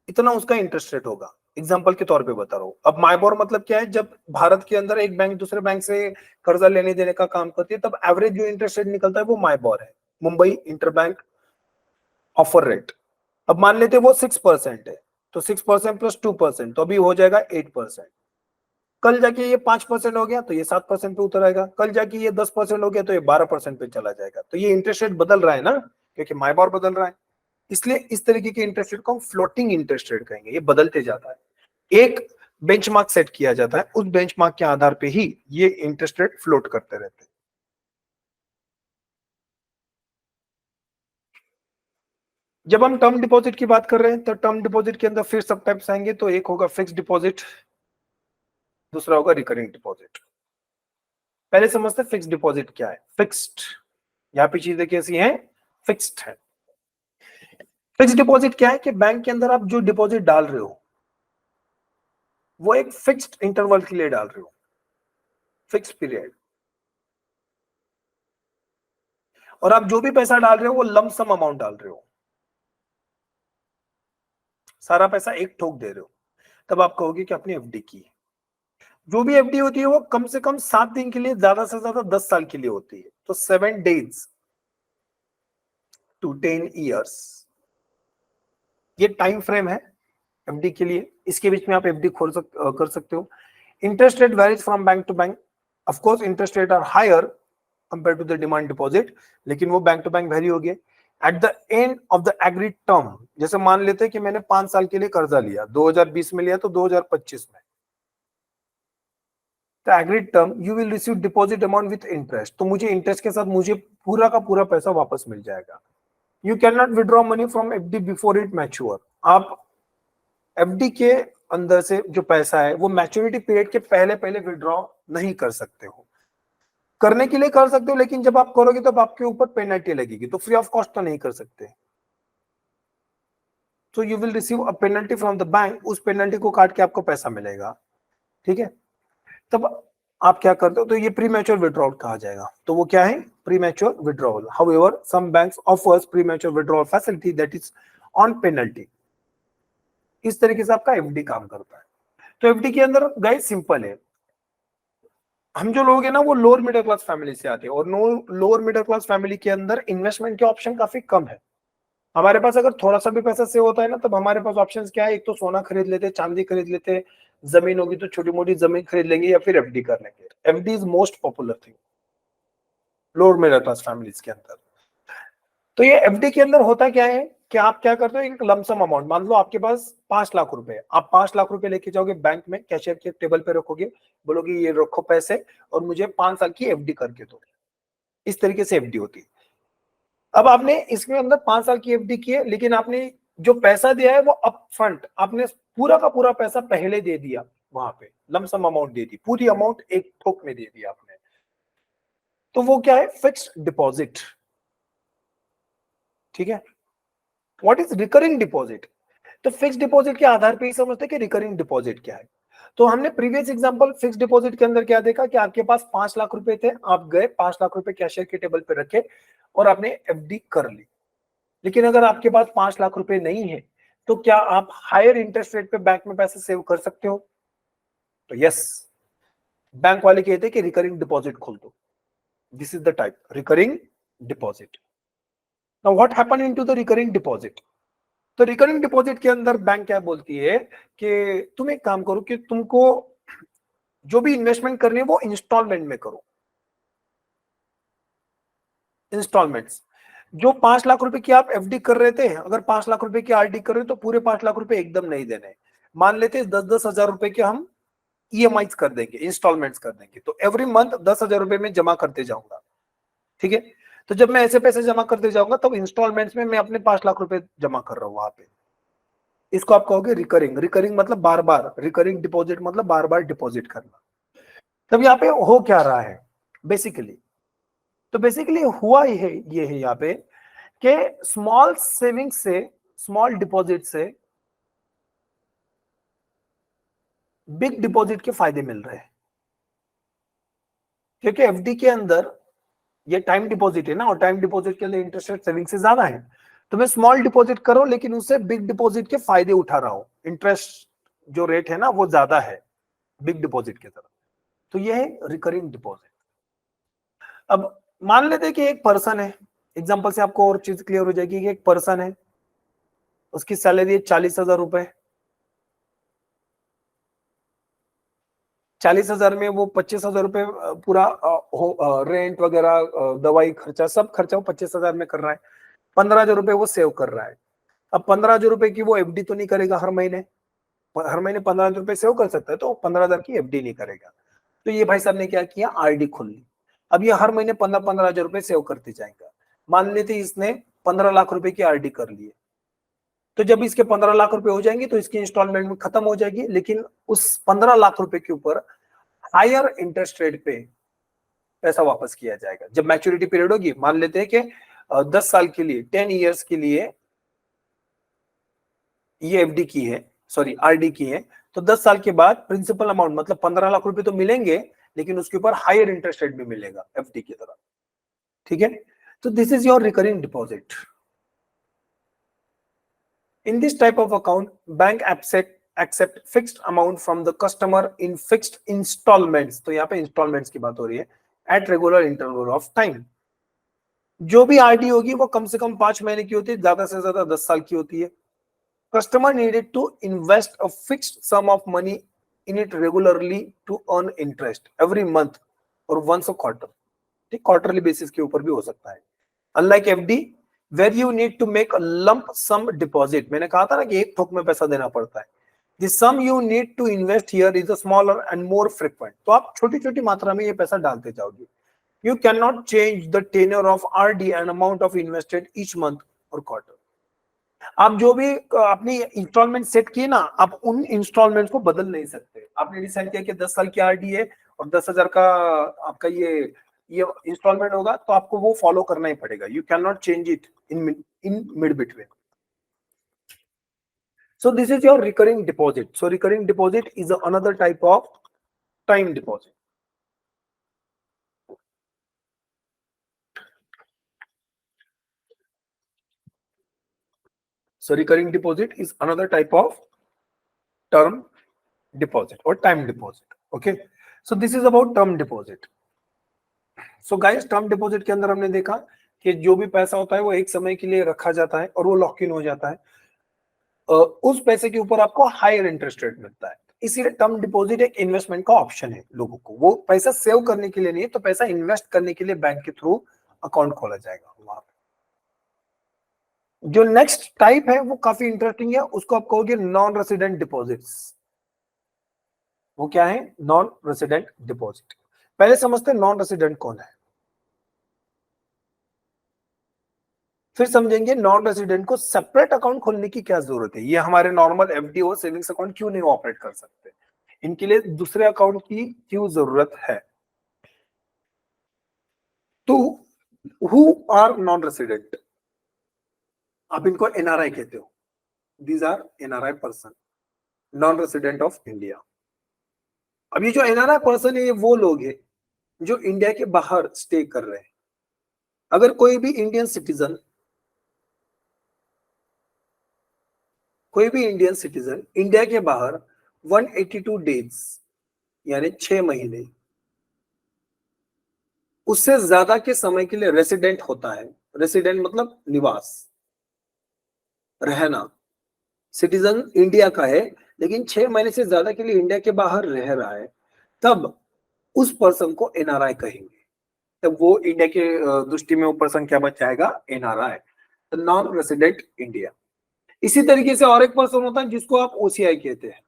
इतना उसका इंटरेस्ट रेट होगा। एग्जांपल के तौर पे बता रहा हूं। अब माइबॉर मतलब क्या है? जब भारत के अंदर एक बैंक दूसरे बैंक से कर्जा लेने देने का काम करती है, तब एवरेज जो इंटरेस्ट रेट निकलता है वो माइबॉर है, मुंबई इंटरबैंक ऑफर रेट। अब मान लेते वो 6% है, तो 6% प्लस 2%, तो अभी हो जाएगा 8%। कल जाके ये 5% हो गया तो ये 7% पे उतर आएगा, कल जाके ये 10% हो गया तो ये 12% पे चला जाएगा। तो ये इंटरेस्ट रेट बदल रहा है ना, क्योंकि माइबॉर बदल रहा है। इसलिए इस तरीके के इंटरेस्ट रेट को हम फ्लोटिंग इंटरेस्ट रेट कहेंगे। ये बदलते जाता है, एक बेंचमार्क सेट किया जाता है, उस बेंचमार्क के आधार पे ही ये इंटरेस्ट रेट फ्लोट करते रहते हैं। जब हम टर्म डिपॉजिट की बात कर रहे हैं तो टर्म डिपॉजिट के अंदर फिर सब टाइप्स आएंगे। तो एक होगा फिक्स्ड डिपॉजिट, दूसरा होगा रिकरिंग डिपॉजिट। पहले समझते हैं फिक्स्ड डिपॉजिट क्या है। फिक्स्ड, यहाँ पे चीजें कैसी हैं? फिक्स्ड है। फिक्स्ड डिपॉजिट क्या है कि बैंक के अंदर आप जो डिपॉजिट डाल रहे हो वो एक फिक्स्ड इंटरवल के लिए डाल रहे हो। Fix period. और आप जो भी पैसा डाल रहे हो वो लमसम अमाउंट डाल रहे हो, सारा पैसा एक ठोक दे रहे हो, तब आप कहोगे कि आपने एफडी की। जो भी एफडी होती है वो कम से कम 7 दिन के लिए, ज्यादा से ज्यादा 10 साल के लिए होती है। तो 7 days to 10 years ये टाइम फ्रेम है एफडी के लिए। इसके बीच में आप एफडी कर सकते हो। Interest rate varies from bank to bank. Of course interest rate are higher compared to the demand deposit, लेकिन वो बैंक टू बैंक वेरी हो गए। At the end of the agreed term, जैसे मान लेते हैं कि मैंने 5 साल के लिए कर्जा लिया, 2020 में लिया तो 2025 में, the agreed term you will receive deposit amount with interest. तो मुझे इंटरेस्ट के साथ मुझे पूरा का पूरा पैसा वापस मिल जाएगा। You can not withdraw money from FD before it mature. आप एफडी के अंदर से जो पैसा है वो मैच्योरिटी पीरियड के पहले पहले विड्रॉ नहीं कर सकते हो। करने के लिए कर सकते हो, लेकिन जब आप करोगे तब आपके ऊपर पेनल्टी लगेगी, तो फ्री ऑफ कॉस्ट तो नहीं कर सकते। तो you will receive a penalty from the bank, उस पेनल्टी को काट के आपको पैसा मिलेगा, ठीक है। तब आप क्या करते हो, तो ये प्री मैच्योर विड्रॉल कहा जाएगा। तो वो क्या है, premature withdrawal. However some banks offers premature withdrawal facility that is on penalty. इस तरीके से आपका एफडी काम करता है। तो एफडी के अंदर गाइस सिंपल है, हम जो लोग हैं ना वो लोअर मिडिल क्लास फैमिली से आते हैं, और लोअर मिडिल क्लास फैमिली के अंदर इन्वेस्टमेंट के ऑप्शन काफी कम है। हमारे पास अगर थोड़ा सा भी पैसा सेव होता है ना, तब हमारे पास ऑप्शंस क्या है, एक तो सोना खरीद लेते, चांदी खरीद लेते, जमीन होगी तो छोटी मोटी जमीन खरीद लेंगे, या फिर एफडी कर लेंगे। FD is most popular thing lower middle class families के अंदर। तो ये एफडी के अंदर होता क्या है कि आप क्या करते हो, एक लमसम अमाउंट, मान लो आपके पास 5 लाख रुपए, आप 5 लाख रुपए लेके जाओगे बैंक में, कैशियर के टेबल पे रखोगे, बोलोगे ये रखो पैसे और मुझे 5 साल की एफडी करके दो। इस तरीके से एफडी होती है। अब आपने इसके अंदर 5 साल की एफडी की है, लेकिन आपने जो पैसा दिया है वो अप फ्रंट, आपने पूरा का पूरा पैसा पहले दे दिया, वहां पे लमसम अमाउंट दे दी, पूरी अमाउंट एक ठोक में दे दिया आपने। तो वो क्या है, फिक्स्ड डिपॉजिट, ठीक है। What is recurring deposit? तो फिक्स डिपॉजिट के आधार पे ही समझते हैं कि रिकरिंग डिपॉजिट क्या है। तो हमने प्रीवियस एग्जांपल फिक्स डिपॉजिट के अंदर क्या देखा कि आपके पास 5 लाख रुपए थे, आप गए 5 लाख रुपए कैशियर के टेबल पे रखे और आपने एफडी कर ली। लेकिन अगर आपके पास 5 लाख रुपए नहीं है, तो क्या आप हायर इंटरेस्ट रेट पे बैंक में पैसे सेव कर सकते हो? तो यस, बैंक वाले कहते हैं कि रिकरिंग डिपॉजिट खोल दो। This is the type, recurring deposit. Now what happen into the recurring deposit? तो रिकरिंग डिपॉजिट के अंदर बैंक क्या बोलती है कि तुम एक काम करो कि तुमको जो भी इन्वेस्टमेंट करनी है वो इंस्टॉलमेंट में करो। इंस्टॉलमेंट्स, जो 5 लाख रुपए की आप एफडी कर रहे थे, अगर 5 लाख रुपए की आरडी कर रहे हो तो पूरे 5 लाख रुपए एकदम नहीं देने। मान लेते 10-10 हजार रुपए के हम ईएमआई कर देंगे, इंस्टॉलमेंट्स कर देंगे। तो एवरी मंथ 10,000 रुपए में जमा करते जाऊंगा, ठीक है। तो जब मैं ऐसे पैसे जमा करते जाऊंगा तब इंस्टॉलमेंट्स में मैं अपने 5 लाख रुपए जमा कर रहा हूं वहां पे। इसको आप कहोगे रिकरिंग। रिकरिंग मतलब बार बार, रिकरिंग डिपॉजिट मतलब बार बार डिपॉजिट करना। तब यहाँ पे हो क्या रहा है बेसिकली? तो बेसिकली हुआ ये है यहाँ पे कि स्मॉल सेविंग से, स्मॉल डिपॉजिट से बिग डिपॉजिट के फायदे मिल रहे हैं। क्योंकि एफडी के अंदर ये टाइम डिपॉजिट है ना, और टाइम डिपॉजिट के लिए इंटरेस्ट रेट सेविंग से ज्यादा है। तो मैं स्मॉल डिपॉजिट करो लेकिन उससे बिग डिपॉजिट के फायदे उठा रहा हूं, इंटरेस्ट जो रेट है ना वो ज्यादा है बिग डिपॉजिट की तरफ। तो ये है रिकरिंग डिपॉजिट। अब मान लेते हैं कि एक पर्सन है, एग्जांपल से आपको और चीज क्लियर हो जाएगी कि एक पर्सन है, उसकी सैलरी है 40,000 रुपए। 40,000 में वो 25,000 रुपए पूरा रेंट वगैरह, दवाई खर्चा, सब खर्चा वो 25,000 में कर रहा है। 15,000 रुपए वो सेव कर रहा है। अब 15,000 रुपए की वो एफडी तो नहीं करेगा हर महीने, हर महीने 15,000 रुपए सेव कर सकता है, तो 15,000 की एफडी नहीं करेगा। तो ये भाई साहब ने क्या किया, आरडी खोल ली। अब ये हर महीने 15,000 रुपए सेव करते जाएगा। मान लेते इसने 15 लाख रुपए की आरडी कर ली है, तो जब इसके 15 लाख रुपए हो जाएंगे तो इसकी इंस्टॉलमेंट में खत्म हो जाएगी, लेकिन उस 15 लाख रुपए के ऊपर हायर इंटरेस्ट रेट पे पैसा वापस किया जाएगा। जब मैच्योरिटी पीरियड होगी, मान लेते हैं कि 10 साल के लिए, 10 ईयर्स के लिए ये एफडी की है, सॉरी आरडी की है, तो 10 साल के बाद प्रिंसिपल अमाउंट मतलब 15 लाख रुपए तो मिलेंगे, लेकिन उसके ऊपर हायर इंटरेस्ट रेट भी मिलेगा एफडी की तरह, ठीक है। तो this is your recurring deposit. In this type of account, bank accept fixed amount from the customer in fixed installments. तो यहाँ पे installments की बात हो रही है, at regular interval of time. जो भी आरडी होगी वो कम से कम 5 महीने की होती है, ज्यादा से ज्यादा 10 साल की होती है। Customer needed to invest a fixed sum of money in it regularly to earn interest every month or once a quarter. ठीक, क्वार्टरली बेसिस के ऊपर भी हो सकता है। Unlike FD, where you need to make a lump sum deposit, मैंने कहा था ना कि एक ठोक में पैसा देना पड़ता है। The sum you need to invest here is a smaller and more frequent. तो आप छोटी छोटी मात्रा में ये पैसा डालते जाओगे। You cannot change the tenure of RD and amount of invested each month or quarter. आप जो भी अपनी इंस्टॉलमेंट सेट किए ना, आप उन इंस्टॉलमेंट को बदल नहीं सकते। आपने डिसाइड किया कि 10 साल की आरडी है और 10,000 का आपका ये इंस्टॉलमेंट होगा, तो आपको वो फॉलो करना ही पड़ेगा। You can not change it in mid between. So this is your recurring deposit. So recurring deposit is another type of time deposit. So recurring deposit is another type of term deposit or time deposit. Okay. So this is about term deposit. So guys, term deposit के अंदर हमने देखा कि जो भी पैसा होता है वो एक समय के लिए रखा जाता है और वो लॉक इन हो जाता है। उस पैसे के ऊपर आपको हायर इंटरेस्ट रेट मिलता है। इसीलिए टर्म डिपॉजिट एक इन्वेस्टमेंट का ऑप्शन है लोगों को। वो पैसा सेव करने के लिए नहीं है, तो पैसा इन्वेस्ट करने के लिए बैंक के थ्रू अकाउंट खोला जाएगा वहां पे। जो नेक्स्ट टाइप है वो काफी इंटरेस्टिंग है, उसको आप कहोगे नॉन रेसिडेंट डिपॉजिट्स। वो क्या है? Non resident deposit. पहले समझते हैं नॉन रेसिडेंट कौन है, फिर समझेंगे नॉन रेसिडेंट को सेपरेट अकाउंट खोलने की क्या जरूरत है। ये हमारे नॉर्मल एफडी और सेविंग्स अकाउंट क्यों नहीं ऑपरेट कर सकते, इनके लिए दूसरे अकाउंट की क्यों जरूरत है। तो हु आर नॉन रेसिडेंट? आप इनको एनआरआई कहते हो। These are NRI person, non resident of India. अब ये जो एनआरआई पर्सन है, ये वो लोग हैं जो इंडिया के बाहर स्टे कर रहे हैं। अगर कोई भी इंडियन सिटीजन इंडिया के बाहर 182 डेज यानी 6 महीने उससे ज्यादा के समय के लिए रेसिडेंट होता है। रेसिडेंट मतलब निवास, रहना। सिटीजन इंडिया का है लेकिन 6 महीने से ज्यादा के लिए इंडिया के बाहर रह रहा है, तब उस पर्सन को एनआरआई कहेंगे। तब वो इंडिया के दृष्टि में वो पर्सन क्या बच जाएगा? NRI, non resident India. इसी तरीके से और एक पर्सन होता है जिसको आप ओसीआई कहते हैं।